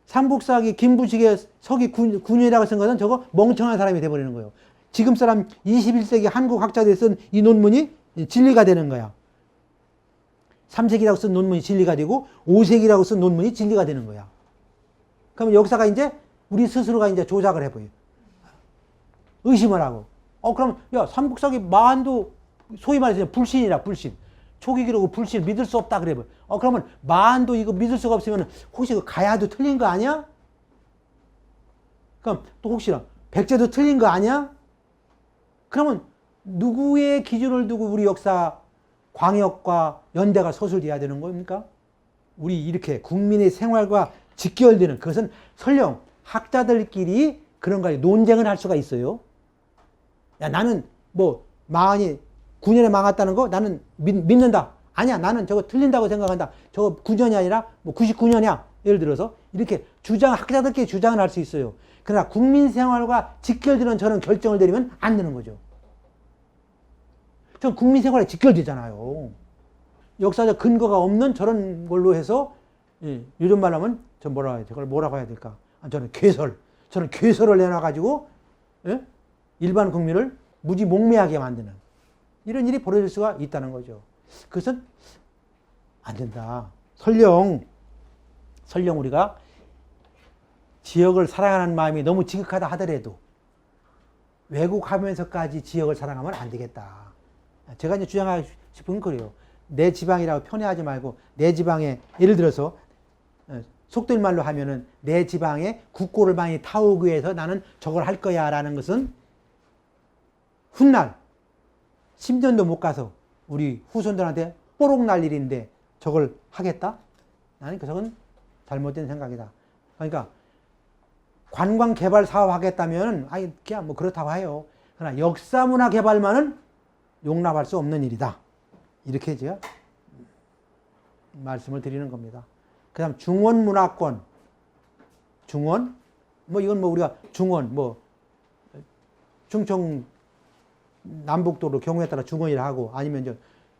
삼국사기 김부식의 서기 9년이라고 쓴 것은 저거 멍청한 사람이 돼버리는 거예요. 지금 사람 21세기 한국 학자들이 쓴 이 논문이 진리가 되는 거야. 3세기라고 쓴 논문이 진리가 되고 5세기라고 쓴 논문이 진리가 되는 거야. 그러면 역사가 이제 우리 스스로가 이제 조작을 해버려요. 의심을 하고. 그럼 야 삼국사기 마한도 소위 말해서 불신이라 불신. 초기 기록은 불신 믿을 수 없다 그래. 그러면 마한도 이거 믿을 수가 없으면 혹시 그 가야도 틀린 거 아니야? 그럼 또 혹시나 백제도 틀린 거 아니야? 그러면 누구의 기준을 두고 우리 역사 광역과 연대가 서술돼야 되는 겁니까? 우리 이렇게 국민의 생활과 직결되는 그것은 설령 학자들끼리 그런 거 논쟁을 할 수가 있어요. 야 나는 뭐 마한이 9년에 망했다는 거 나는 믿는다. 아니야 나는 저거 틀린다고 생각한다. 저거 9년이 아니라 뭐 99년이야. 예를 들어서 이렇게 학자들끼리 주장을 할 수 있어요. 그러나 국민 생활과 직결되는 저런 결정을 내리면 안 되는 거죠. 전 국민 생활에 직결되잖아요. 역사적 근거가 없는 저런 걸로 해서 요즘 말로 하면 저걸 뭐라고 해야 될까? 저는 괴설을 내놔가지고 일반 국민을 무지몽매하게 만드는 이런 일이 벌어질 수가 있다는 거죠. 그것은 안 된다. 설령 우리가 지역을 사랑하는 마음이 너무 지극하다 하더라도 외국하면서까지 지역을 사랑하면 안 되겠다. 제가 이제 주장하고 싶은 건 그래요. 내 지방이라고 편애하지 말고 내 지방에 예를 들어서 속된 말로 하면은 내 지방에 국고를 많이 타오기 위해서 나는 저걸 할 거야 라는 것은 훗날 10년도 못 가서 우리 후손들한테 뽀록 날 일인데 저걸 하겠다? 나는 그것은 잘못된 생각이다. 그러니까 관광 개발 사업 하겠다면 그냥 뭐 그렇다고 해요. 그러나 역사문화 개발만은 용납할 수 없는 일이다. 이렇게 제가 말씀을 드리는 겁니다. 그 다음 중원문화권. 중원 뭐 이건 뭐 우리가 중원, 뭐 충청 남북도로 경우에 따라 중원이라 하고 아니면 저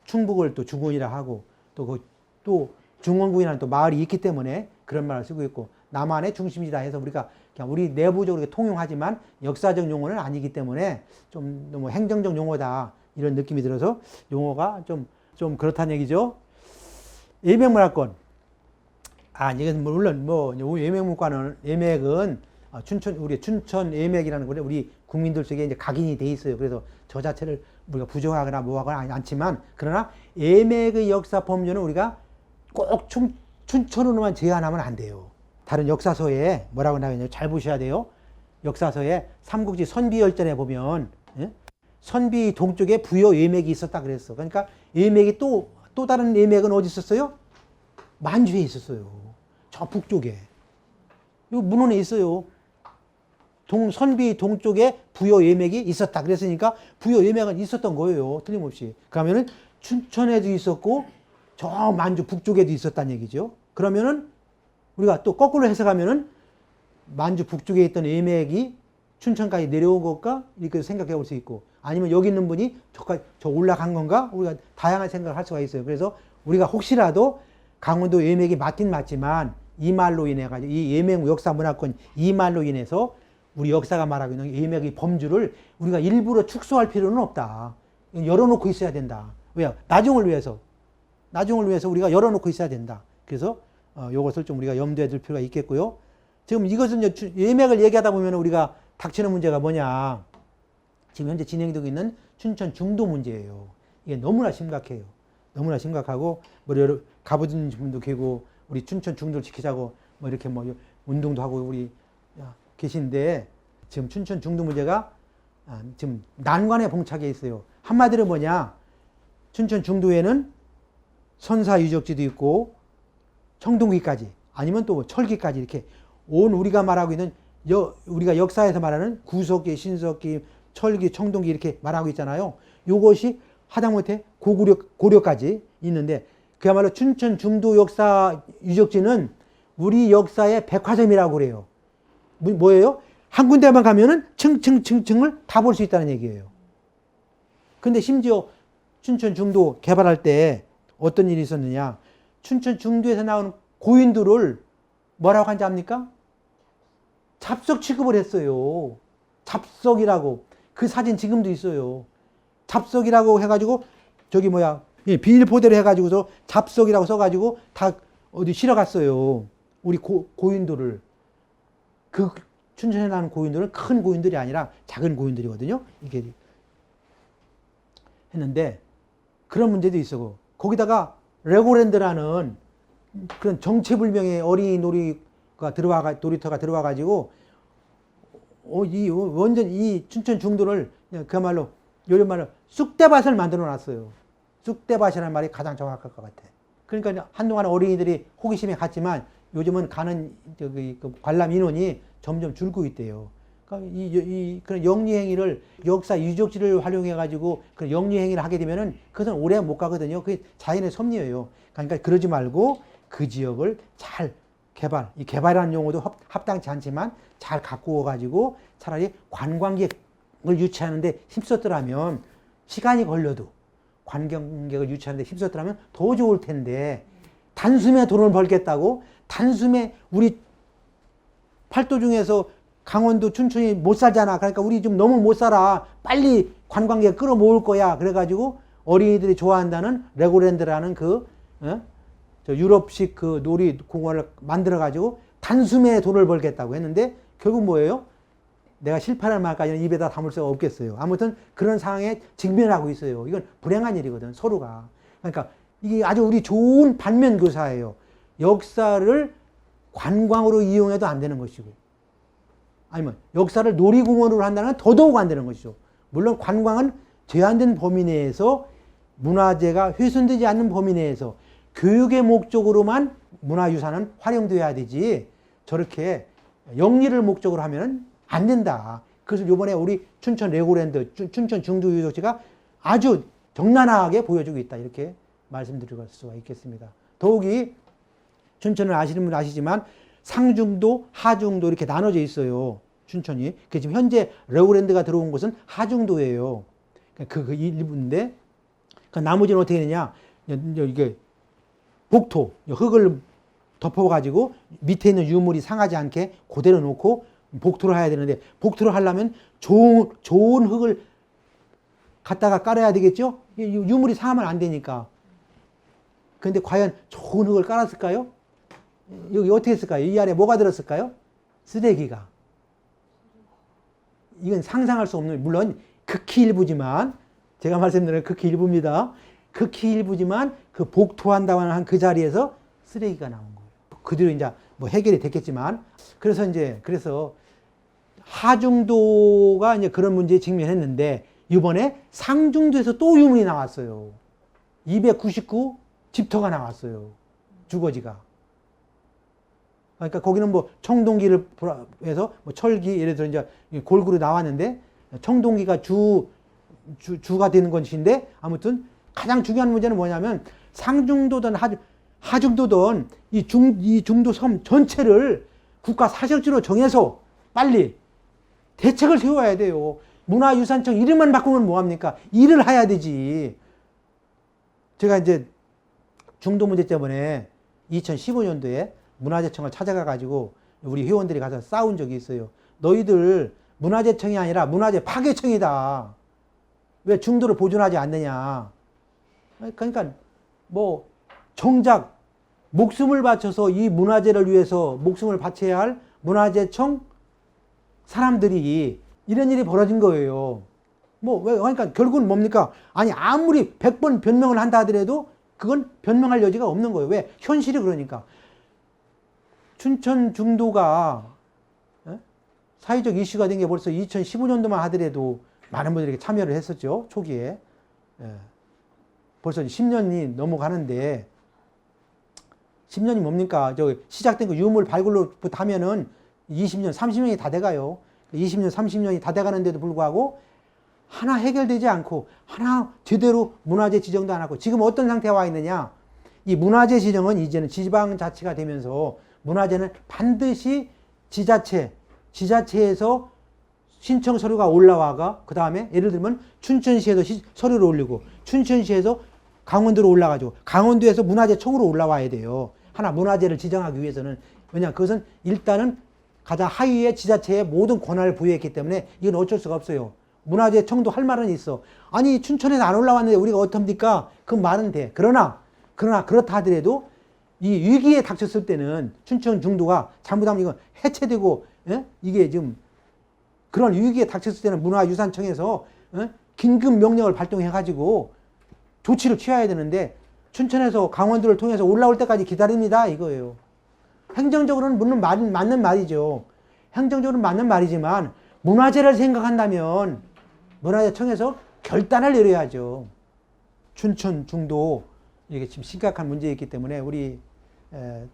충북을 또 중원이라 하고 또 중원구이라는 또 마을이 있기 때문에 그런 말을 쓰고 있고 남한의 중심이다 해서 우리가 그냥 우리 내부적으로 통용하지만 역사적 용어는 아니기 때문에 좀 너무 행정적 용어다 이런 느낌이 들어서 용어가 좀 그렇다는 얘기죠. 예맥문화권. 이건 물론 뭐 예맥문화권은 예맥은 우리 춘천 예맥이라는 거는 우리 국민들 속에 이제 각인이 돼 있어요. 그래서 저 자체를 우리가 부정하거나 뭐하거나 않지만 그러나 예맥의 역사 범주는 우리가 꼭 춘천으로만 제한하면 안 돼요. 다른 역사서에 뭐라고 나와있냐면 잘 보셔야 돼요. 역사서에 삼국지 선비열전에 보면 선비 동쪽에 부여 예맥이 있었다 그랬어. 그러니까 예맥이 또 다른 예맥은 어디 있었어요? 만주에 있었어요. 저 북쪽에. 이 문헌에 있어요. 선비 동쪽에 부여 예맥이 있었다 그랬으니까 부여 예맥은 있었던 거예요. 틀림없이. 그러면은 춘천에도 있었고 저 만주 북쪽에도 있었다는 얘기죠. 그러면은 우리가 또 거꾸로 해석하면은 만주 북쪽에 있던 예맥이 춘천까지 내려온 것과 이렇게 생각해 볼 수 있고 아니면 여기 있는 분이 저 올라간 건가? 우리가 다양한 생각을 할 수가 있어요. 그래서 우리가 혹시라도 강원도 예맥이 맞긴 맞지만 이 말로 인해 가지고 이 예맥 역사 문화권 이 말로 인해서 우리 역사가 말하고 있는 예맥의 범주를 우리가 일부러 축소할 필요는 없다. 열어놓고 있어야 된다. 왜요? 나중을 위해서 우리가 열어놓고 있어야 된다. 그래서 이것을 좀 우리가 염두에 둘 필요가 있겠고요. 지금 이것은 예맥을 얘기하다 보면 우리가 닥치는 문제가 뭐냐. 지금 현재 진행되고 있는 춘천 중도 문제예요. 이게 너무나 심각해요. 너무나 심각하고 뭐 여러 가보신 분도 계고 우리 춘천 중도를 지키자고 뭐 이렇게 뭐 운동도 하고 우리 계신데 지금 춘천 중도 문제가 지금 난관에 봉착해 있어요. 한마디로 뭐냐. 춘천 중도에는 선사 유적지도 있고 청동기까지 아니면 또 철기까지 이렇게 온 우리가 말하고 있는 우리가 역사에서 말하는 구석기, 신석기, 철기, 청동기 이렇게 말하고 있잖아요. 요것이 하다못해 고려까지 있는데 그야말로 춘천 중도 역사 유적지는 우리 역사의 백화점이라고 그래요. 뭐예요? 한 군데만 가면은 층층층층을 다 볼 수 있다는 얘기예요. 근데 심지어 춘천 중도 개발할 때 어떤 일이 있었느냐. 춘천 중도에서 나오는 고인들을 뭐라고 한지 압니까? 잡석 취급을 했어요. 잡석이라고. 그 사진 지금도 있어요. 잡석이라고 해가지고 비닐포대로 해가지고서 잡석이라고 써가지고 다 어디 실어갔어요. 우리 고인들을. 그 춘천에 나는 고인들은 큰 고인들이 아니라 작은 고인들이거든요. 이게 했는데 그런 문제도 있었고 거기다가 레고랜드라는 그런 정체불명의 어린이 놀이터가 들어와가지고 완전 이 춘천 중도를 그야말로 요즘 말로 쑥대밭을 만들어 놨어요. 쑥대밭이라는 말이 가장 정확할 것 같아. 그러니까 한동안 어린이들이 호기심에 갔지만 요즘은 가는 그 관람 인원이 점점 줄고 있대요. 그러니까 그런 영리행위를 역사 유적지를 활용해 가지고 그런 영리행위를 하게 되면은 그것은 오래 못 가거든요. 그게 자연의 섭리예요. 그러니까 그러지 말고 그 지역을 잘 이 개발이라는 용어도 합당치 않지만 잘 가꾸어 가지고 차라리 관광객을 유치하는데 힘썼더라면 시간이 걸려도 관광객을 유치하는데 힘썼더라면 더 좋을 텐데 단숨에 돈을 벌겠다고 단숨에 우리 팔도 중에서 강원도 춘천이 못 살잖아. 그러니까 우리 좀 너무 못 살아. 빨리 관광객 끌어모을 거야. 그래가지고 어린이들이 좋아한다는 레고랜드라는 저 유럽식 그 놀이공원을 만들어가지고 단숨에 돈을 벌겠다고 했는데 결국 뭐예요? 내가 실패할 말까지는 입에다 담을 수가 없겠어요. 아무튼 그런 상황에 직면하고 있어요. 이건 불행한 일이거든, 서로가. 그러니까 이게 아주 우리 좋은 반면교사예요. 역사를 관광으로 이용해도 안 되는 것이고 아니면 역사를 놀이공원으로 한다는 건 더더욱 안 되는 것이죠. 물론 관광은 제한된 범위 내에서 문화재가 훼손되지 않는 범위 내에서 교육의 목적으로만 문화유산은 활용돼야 되지 저렇게 영리를 목적으로 하면 안 된다. 그래서 이번에 우리 춘천 레고랜드, 춘천 중도유적지가 아주 적나라하게 보여주고 있다. 이렇게 말씀드릴 수가 있겠습니다. 더욱이 춘천을 아시는 분은 아시지만 상중도, 하중도 이렇게 나눠져 있어요. 춘천이. 그 지금 현재 레고랜드가 들어온 곳은 하중도예요. 그 일부인데, 그 나머지는 어떻게 되냐? 이게 복토, 흙을 덮어가지고 밑에 있는 유물이 상하지 않게 그대로 놓고 복토를 해야 되는데, 복토를 하려면 좋은 흙을 갖다가 깔아야 되겠죠? 유물이 상하면 안 되니까. 그런데 과연 좋은 흙을 깔았을까요? 여기 어떻게 했을까요? 이 안에 뭐가 들었을까요? 쓰레기가. 이건 상상할 수 없는, 물론 극히 일부지만, 제가 말씀드린 극히 일부입니다. 극히 일부지만 그 복토한다고 한 그 자리에서 쓰레기가 나온 거예요. 그대로 이제 뭐 해결이 됐겠지만, 그래서 하중도가 이제 그런 문제에 직면했는데, 이번에 상중도에서 또 유물이 나왔어요. 299 집터가 나왔어요. 주거지가. 그러니까 거기는 뭐 청동기를 해서 뭐 철기, 예를 들어 이제 골고루 나왔는데, 청동기가 주가 되는 것인데, 아무튼 가장 중요한 문제는 뭐냐면, 상중도든 하중도든 이 중도 섬 전체를 국가 사실지로 정해서 빨리 대책을 세워야 돼요. 문화유산청 이름만 바꾸면 뭐합니까? 일을 해야 되지. 제가 이제 중도 문제 때문에 2015년도에 문화재청을 찾아가가지고 우리 회원들이 가서 싸운 적이 있어요. 너희들 문화재청이 아니라 문화재 파괴청이다. 왜 중도를 보존하지 않느냐. 그러니까 뭐 정작 목숨을 바쳐서 이 문화재를 위해서 목숨을 바쳐야 할 문화재청 사람들이 이런 일이 벌어진 거예요. 그러니까 결국은 뭡니까? 아니, 아무리 100번 변명을 한다 하더라도 그건 변명할 여지가 없는 거예요. 왜? 현실이 그러니까. 춘천 중도가 사회적 이슈가 된 게 벌써 2015년도만 하더라도 많은 분들이 이렇게 참여를 했었죠. 초기에. 벌써 10년이 넘어가는데, 10년이 뭡니까? 시작된 그 유물 발굴로부터 하면은 20년, 30년이 다 돼가요. 20년, 30년이 다 돼가는데도 불구하고 하나 해결되지 않고, 하나 제대로 문화재 지정도 안 하고, 지금 어떤 상태에 와 있느냐? 이 문화재 지정은 이제는 지방자치가 되면서 문화재는 반드시 지자체에서 신청 서류가 올라와가, 그 다음에 예를 들면 춘천시에서 서류를 올리고, 춘천시에서 강원도로 올라가지고, 강원도에서 문화재청으로 올라와야 돼요. 하나 문화재를 지정하기 위해서는. 왜냐, 그것은 일단은 가장 하위의 지자체에 모든 권한을 부여했기 때문에 이건 어쩔 수가 없어요. 문화재청도 할 말은 있어. 아니, 춘천에서 안 올라왔는데 우리가 어떻습니까? 그 말은 돼. 그러나 그렇다 하더라도 이 위기에 닥쳤을 때는 춘천 중도가 잘못하면 이건 해체되고, 이게 지금 그런 위기에 닥쳤을 때는 문화유산청에서 긴급 명령을 발동해가지고 조치를 취해야 되는데, 춘천에서 강원도를 통해서 올라올 때까지 기다립니다, 이거예요. 행정적으로는 물론 맞는 말이죠. 행정적으로는 맞는 말이지만 문화재를 생각한다면 문화재청에서 결단을 내려야죠. 춘천 중도 이게 지금 심각한 문제이기 때문에 우리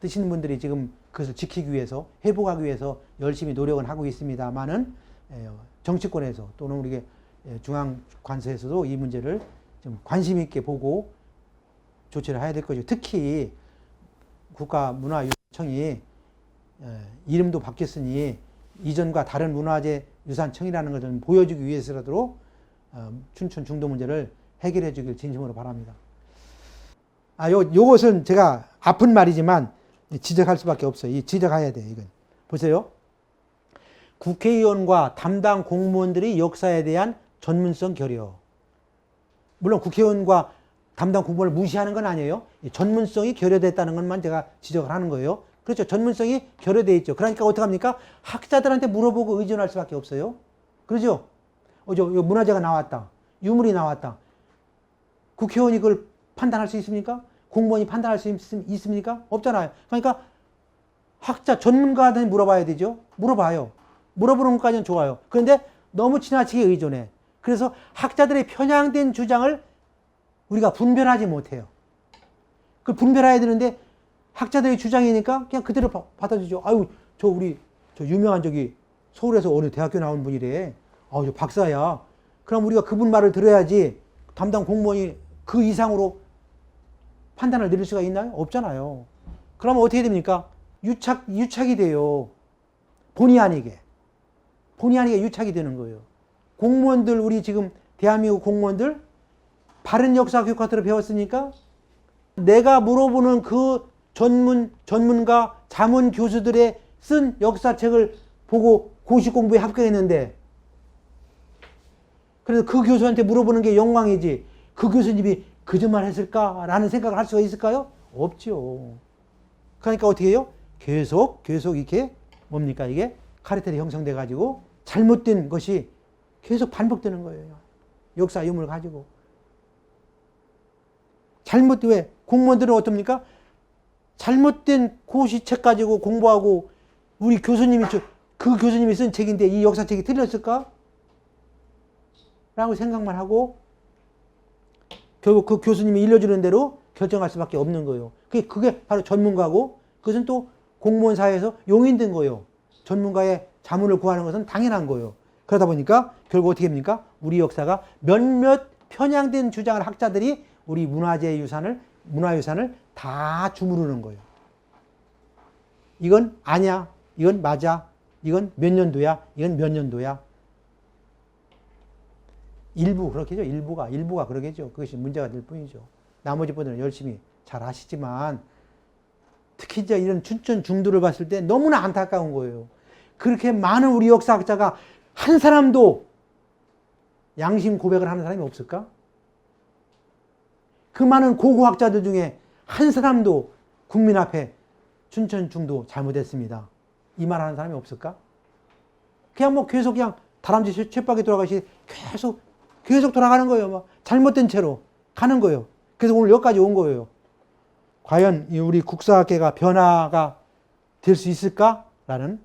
뜻 있는 분들이 지금 그것을 지키기 위해서, 회복하기 위해서 열심히 노력은 하고 있습니다만은 정치권에서 또는 우리 중앙관서에서도 이 문제를 좀 관심 있게 보고 조치를 해야 될 거죠. 특히 국가문화유산청이 이름도 바뀌었으니 이전과 다른 문화재유산청이라는 것을 보여주기 위해서라도 춘천 중도 문제를 해결해 주길 진심으로 바랍니다. 요것은 제가 아픈 말이지만 지적할 수밖에 없어요. 지적해야 돼요, 이건. 보세요. 국회의원과 담당 공무원들이 역사에 대한 전문성 결여. 물론 국회의원과 담당 공무원을 무시하는 건 아니에요. 전문성이 결여됐다는 것만 제가 지적을 하는 거예요. 그렇죠. 전문성이 결여되어 있죠. 그러니까 어떡합니까? 학자들한테 물어보고 의존할 수밖에 없어요. 그렇죠? 문화재가 나왔다. 유물이 나왔다. 국회의원이 그걸 판단할 수 있습니까? 공무원이 판단할 수 있습니까? 없잖아요. 그러니까 학자, 전문가한테 물어봐야 되죠. 물어봐요. 물어보는 것까지는 좋아요. 그런데 너무 지나치게 의존해. 그래서 학자들의 편향된 주장을 우리가 분별하지 못해요. 그 분별해야 되는데 학자들의 주장이니까 그냥 그대로 받아주죠. 아유, 저 유명한 서울에서 어느 대학교 나온 분이래. 저 박사야. 그럼 우리가 그분 말을 들어야지 담당 공무원이 그 이상으로 판단을 내릴 수가 있나요? 없잖아요. 그러면 어떻게 됩니까? 유착이 돼요. 본의 아니게. 본의 아니게 유착이 되는 거예요. 공무원들, 우리 지금 대한민국 공무원들 바른 역사 교과서를 배웠으니까 내가 물어보는 그 전문가, 자문 교수들의 쓴 역사책을 보고 고시 공부에 합격했는데, 그래서 그 교수한테 물어보는 게 영광이지, 그 교수님이 거짓말 했을까라는 생각을 할 수가 있을까요? 없죠. 그러니까 어떻게 해요? 계속 이렇게 뭡니까? 이게 카르텔이 형성돼 가지고 잘못된 것이 계속 반복되는 거예요. 역사 유물을 가지고. 왜? 공무원들은 어떻습니까? 잘못된 고시책 가지고 공부하고, 우리 교수님이 그 교수님이 쓴 책인데 이 역사책이 틀렸을까? 라고 생각만 하고 결국 그 교수님이 일러주는 대로 결정할 수밖에 없는 거예요. 그게 바로 전문가고, 그것은 또 공무원 사회에서 용인된 거예요. 전문가의 자문을 구하는 것은 당연한 거예요. 그러다 보니까 결국 어떻게 됩니까? 우리 역사가 몇몇 편향된 주장을 학자들이 우리 문화유산을 다 주무르는 거예요. 이건 아니야, 이건 맞아, 이건 몇 년도야, 이건 몇 년도야. 일부 그렇겠죠. 일부가 그러겠죠. 그것이 문제가 될 뿐이죠. 나머지 분들은 열심히 잘 아시지만, 특히 이제 이런 춘천 중도를 봤을 때 너무나 안타까운 거예요. 그렇게 많은 우리 역사학자가 한 사람도 양심 고백을 하는 사람이 없을까? 그 많은 고고학자들 중에 한 사람도 국민 앞에 춘천 중도 잘못했습니다, 이 말 하는 사람이 없을까? 그냥 계속 다람쥐 쳇바퀴 돌아가시 계속 돌아가는 거예요. 잘못된 채로 가는 거예요. 그래서 오늘 여기까지 온 거예요. 과연 우리 국사학계가 변화가 될 수 있을까라는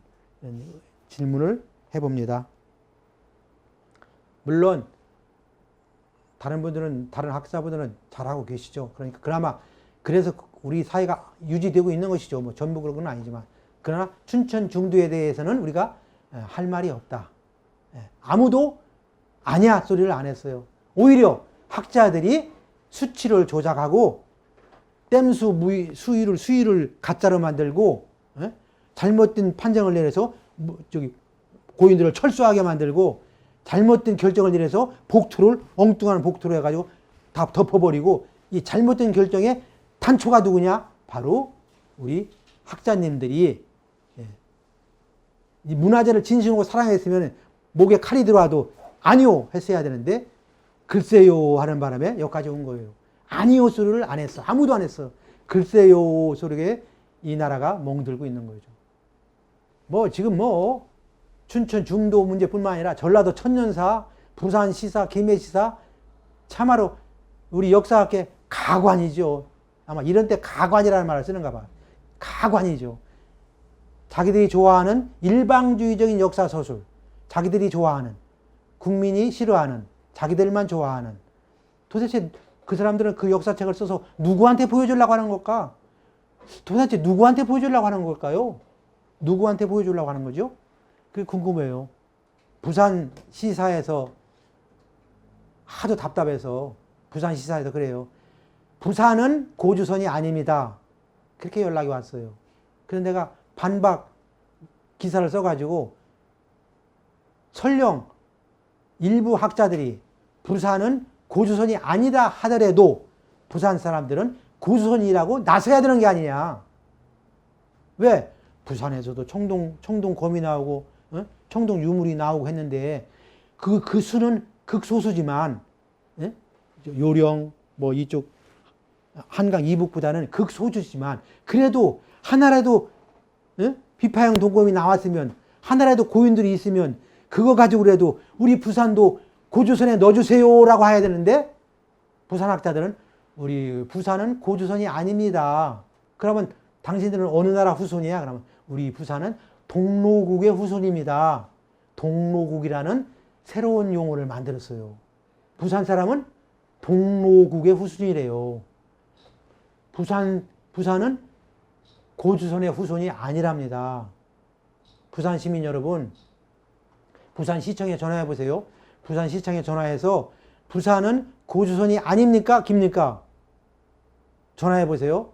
질문을 해봅니다. 물론 다른 학자분들은 잘하고 계시죠. 그러니까 그나마 그래서 우리 사회가 유지되고 있는 것이죠. 전부 그런 건 아니지만, 그러나 춘천 중도에 대해서는 우리가 할 말이 없다. 아무도 아니야 소리를 안 했어요. 오히려 학자들이 수치를 조작하고 땜수 수위를 가짜로 만들고, 잘못된 판정을 내려서 고인들을 철수하게 만들고, 잘못된 결정을 내려서 엉뚱한 복토로 해가지고 다 덮어버리고, 이 잘못된 결정의 단초가 누구냐? 바로 우리 학자님들이 이 문화재를 진심으로 사랑했으면 목에 칼이 들어와도 아니요 했어야 되는데, 글쎄요 하는 바람에 여기까지 온 거예요. 아니요 소리를 안 했어. 아무도 안 했어. 글쎄요 소리에 이 나라가 멍들고 있는 거죠. 지금 춘천 중도 문제뿐만 아니라 전라도 천년사, 부산 시사, 김해 시사, 참으로 우리 역사학계 가관이죠. 아마 이런 때 가관이라는 말을 쓰는가 봐. 가관이죠. 자기들이 좋아하는 일방주의적인 역사 서술, 자기들이 좋아하는, 국민이 싫어하는, 자기들만 좋아하는, 도대체 그 사람들은 그 역사책을 써서 누구한테 보여주려고 하는 걸까? 도대체 누구한테 보여주려고 하는 걸까요? 누구한테 보여주려고 하는 거죠? 그게 궁금해요. 부산 시사에서 하도 답답해서 부산 시사에서 그래요. 부산은 고주선이 아닙니다. 그렇게 연락이 왔어요. 그래서 내가 반박 기사를 써가지고, 설령 일부 학자들이 부산은 고주선이 아니다 하더라도 부산 사람들은 고주선이라고 나서야 되는 게 아니냐. 왜? 부산에서도 청동검이 나오고 청동 유물이 나오고 했는데 그 수는 극소수지만, 요령 이쪽 한강 이북보다는 극소수지만, 그래도 하나라도 비파형 동검이 나왔으면, 하나라도 고인들이 있으면 그거 가지고라도 우리 부산도 고주선에 넣어주세요라고 해야 되는데, 부산 학자들은 우리 부산은 고주선이 아닙니다. 그러면 당신들은 어느 나라 후손이야? 그러면 우리 부산은 동로국의 후손입니다. 동로국이라는 새로운 용어를 만들었어요. 부산 사람은 동로국의 후손이래요. 부산은 고주선의 후손이 아니랍니다. 부산 시민 여러분, 부산시청에 전화해 보세요. 부산시청에 전화해서 부산은 고주선이 아닙니까? 깁니까? 전화해 보세요.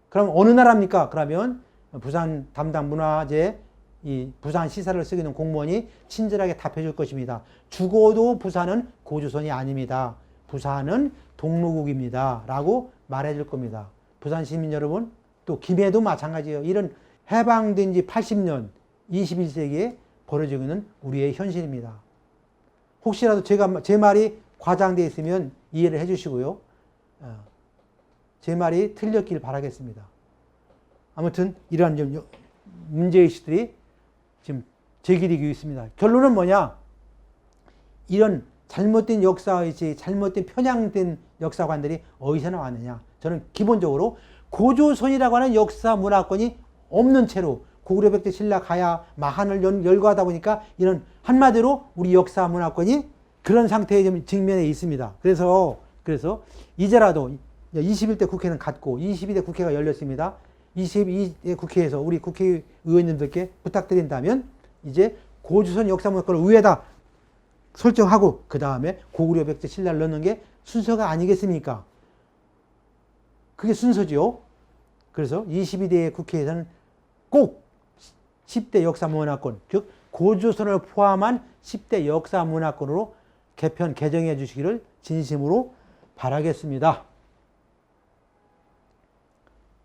그럼 어느 나라입니까? 그러면 부산 담당 문화재 이 부산 시사를 쓰고 있는 공무원이 친절하게 답해 줄 것입니다. 죽어도 부산은 고조선이 아닙니다. 부산은 동로국입니다. 라고 말해 줄 겁니다. 부산 시민 여러분, 또 김해도 마찬가지예요. 이런 해방된 지 80년, 21세기에 벌어지고 있는 우리의 현실입니다. 혹시라도 제 말이 과장되어 있으면 이해를 해 주시고요. 제 말이 틀렸길 바라겠습니다. 아무튼 이러한 좀 문제의식들이 지금 제기되고 있습니다. 결론은 뭐냐? 이런 잘못된 역사의식, 잘못된 편향된 역사관들이 어디서 나왔느냐? 저는 기본적으로 고조선이라고 하는 역사 문화권이 없는 채로 고구려 백제 신라 가야 마한을 열거하다 보니까 이런 한마디로 우리 역사 문화권이 그런 상태에 좀 직면해 있습니다. 그래서 이제라도 21대 국회는 갔고 22대 국회가 열렸습니다. 22대 국회에서 우리 국회의원님들께 부탁드린다면 이제 고조선 역사문화권을 위에다 설정하고 그 다음에 고구려 백제 신라를 넣는 게 순서가 아니겠습니까? 그게 순서죠. 그래서 22대 국회에서는 꼭 10대 역사문화권, 즉 고조선을 포함한 10대 역사문화권으로 개정해 주시기를 진심으로 바라겠습니다.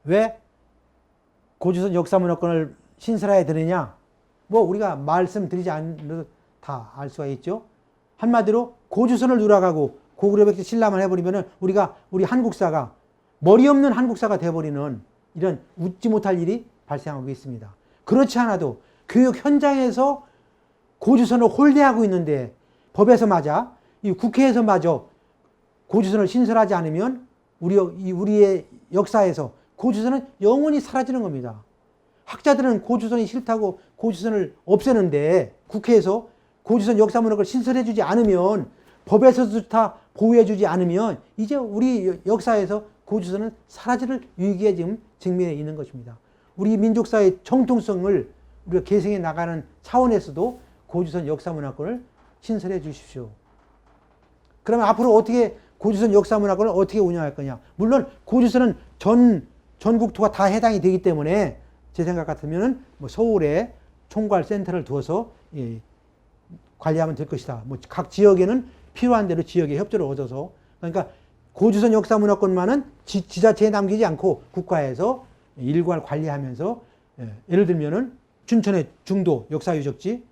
왜 고조선 역사문화권을 신설해야 되느냐? 뭐 우리가 말씀드리지 않아도 다 알 수가 있죠. 한마디로 고조선을 누락하고 고구려 백제 신라만 해버리면은 우리 한국사가 머리 없는 한국사가 돼버리는 이런 웃지 못할 일이 발생하고 있습니다. 그렇지 않아도 교육 현장에서 고조선을 홀대하고 있는데 법에서마저 이 국회에서마저 고조선을 신설하지 않으면 우리의 역사에서 고조선은 영원히 사라지는 겁니다. 학자들은 고조선이 싫다고 고조선을 없애는데 국회에서 고조선 역사문화를 신설해주지 않으면 법에서도 다 보호해주지 않으면 이제 우리 역사에서 고조선은 사라질 위기에 지금 직면해 있는 것입니다. 우리 민족사의 정통성을 우리가 계승해 나가는 차원에서도 고조선 역사문화권을 신설해 주십시오. 그러면 앞으로 어떻게 고조선 역사문화권을 어떻게 운영할 거냐? 물론 고조선은 전국토가 다 해당이 되기 때문에 제 생각 같으면 뭐 서울에 총괄센터를 두어서 관리하면 될 것이다. 뭐 각 지역에는 필요한 대로 지역의 협조를 얻어서 그러니까 고조선 역사문화권만은 지자체에 남기지 않고 국가에서 일괄 관리하면서 예를 들면은 춘천의 중도 역사유적지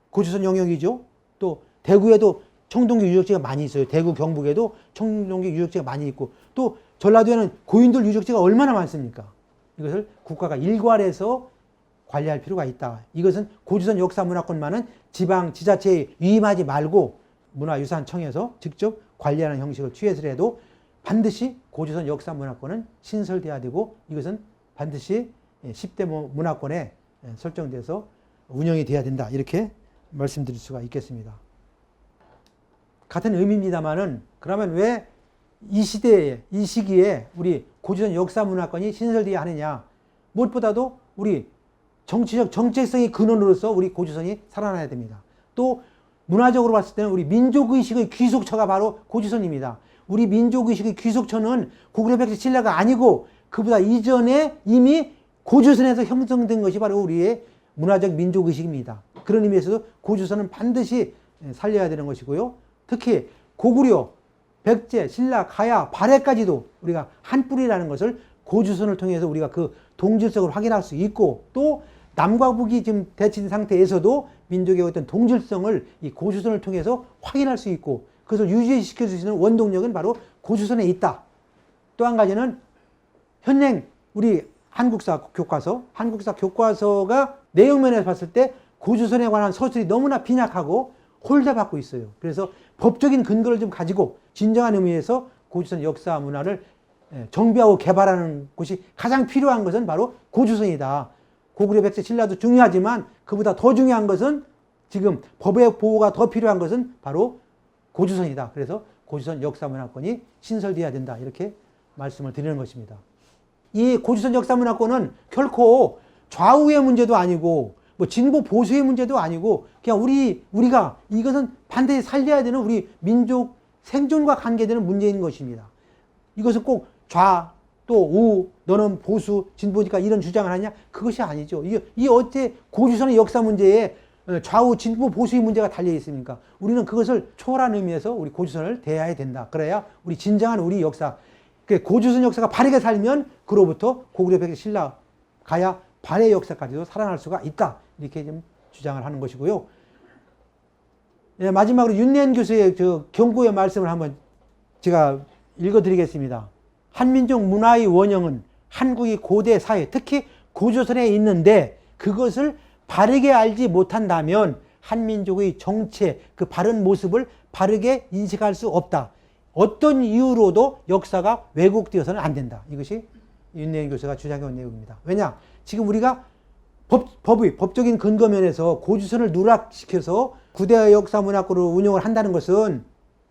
고조선 영역이죠. 또 대구에도 청동기 유적지가 많이 있어요. 대구 경북에도 청동기 유적지가 많이 있고 또 전라도에는 고인돌 유적지가 얼마나 많습니까? 이것을 국가가 일괄해서 관리할 필요가 있다. 이것은 고조선 역사문화권만은 지방 지자체에 위임하지 말고 문화유산청에서 직접 관리하는 형식을 취해서라도 반드시 고조선 역사문화권은 신설돼야 되고 이것은 반드시 10대 문화권에 설정돼서 운영이 돼야 된다. 이렇게 말씀드릴 수가 있겠습니다. 같은 의미입니다만은 그러면 왜 이 시대에, 이 시기에 우리 고조선 역사문화권이 신설돼야 하느냐. 무엇보다도 우리 정체성의 근원으로서 우리 고조선이 살아나야 됩니다. 또 문화적으로 봤을 때는 우리 민족의식의 귀속처가 바로 고조선입니다. 우리 민족의식의 귀속처는 고구려 백제 신라가 아니고 그보다 이전에 이미 고조선에서 형성된 것이 바로 우리의 문화적 민족의식입니다. 그런 의미에서도 고조선은 반드시 살려야 되는 것이고요. 특히 고구려, 백제, 신라, 가야, 발해까지도 우리가 한 뿌리라는 것을 고조선을 통해서 우리가 그 동질성을 확인할 수 있고 또 남과 북이 지금 대치된 상태에서도 민족의 어떤 동질성을 이 고조선을 통해서 확인할 수 있고 그것을 유지시킬 수 있는 원동력은 바로 고조선에 있다. 또 한 가지는 현행 우리 한국사 교과서가 내용면에서 봤을 때 고조선에 관한 서술이 너무나 빈약하고 홀대받고 있어요. 그래서 법적인 근거를 좀 가지고 진정한 의미에서 고조선 역사 문화를 정비하고 개발하는 곳이 가장 필요한 것은 바로 고조선이다. 고구려 백제 신라도 중요하지만 그보다 더 중요한 것은 지금 법의 보호가 더 필요한 것은 바로 고조선이다. 그래서 고조선 역사문화권이 신설돼야 된다. 이렇게 말씀을 드리는 것입니다. 이 고조선 역사문화권은 결코 좌우의 문제도 아니고 뭐 진보 보수의 문제도 아니고 그냥 우리가 이것은 반드시 살려야 되는 우리 민족 생존과 관계되는 문제인 것입니다. 이것은 꼭 또 우, 너는 보수, 진보니까 이런 주장을 하냐? 그것이 아니죠. 이 어째 고주선의 역사 문제에 좌우, 진보, 보수의 문제가 달려 있습니까? 우리는 그것을 초월한 의미에서 우리 고주선을 대해야 된다. 그래야 우리 진정한 우리 역사, 고주선 역사가 바르게 살면 그로부터 고구려 백제 신라 가야 발해 역사까지도 살아날 수가 있다. 이렇게 좀 주장을 하는 것이고요. 예, 마지막으로 윤내한 교수의 경고의 말씀을 한번 제가 읽어드리겠습니다. 한민족 문화의 원형은 한국의 고대 사회, 특히 고조선에 있는데 그것을 바르게 알지 못한다면 한민족의 정체, 그 바른 모습을 바르게 인식할 수 없다. 어떤 이유로도 역사가 왜곡되어서는 안 된다. 이것이 윤내한 교수가 주장해온 내용입니다. 왜냐? 지금 우리가 법적인 근거 면에서 고주선을 누락시켜서 구대 역사 문화권으로 운영을 한다는 것은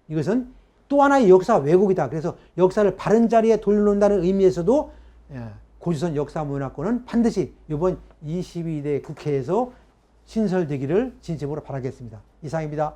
이것은 또 하나의 역사 왜곡이다. 그래서 역사를 바른 자리에 돌려놓는다는 의미에서도 고주선 역사 문화권은 반드시 이번 22대 국회에서 신설되기를 진심으로 바라겠습니다. 이상입니다.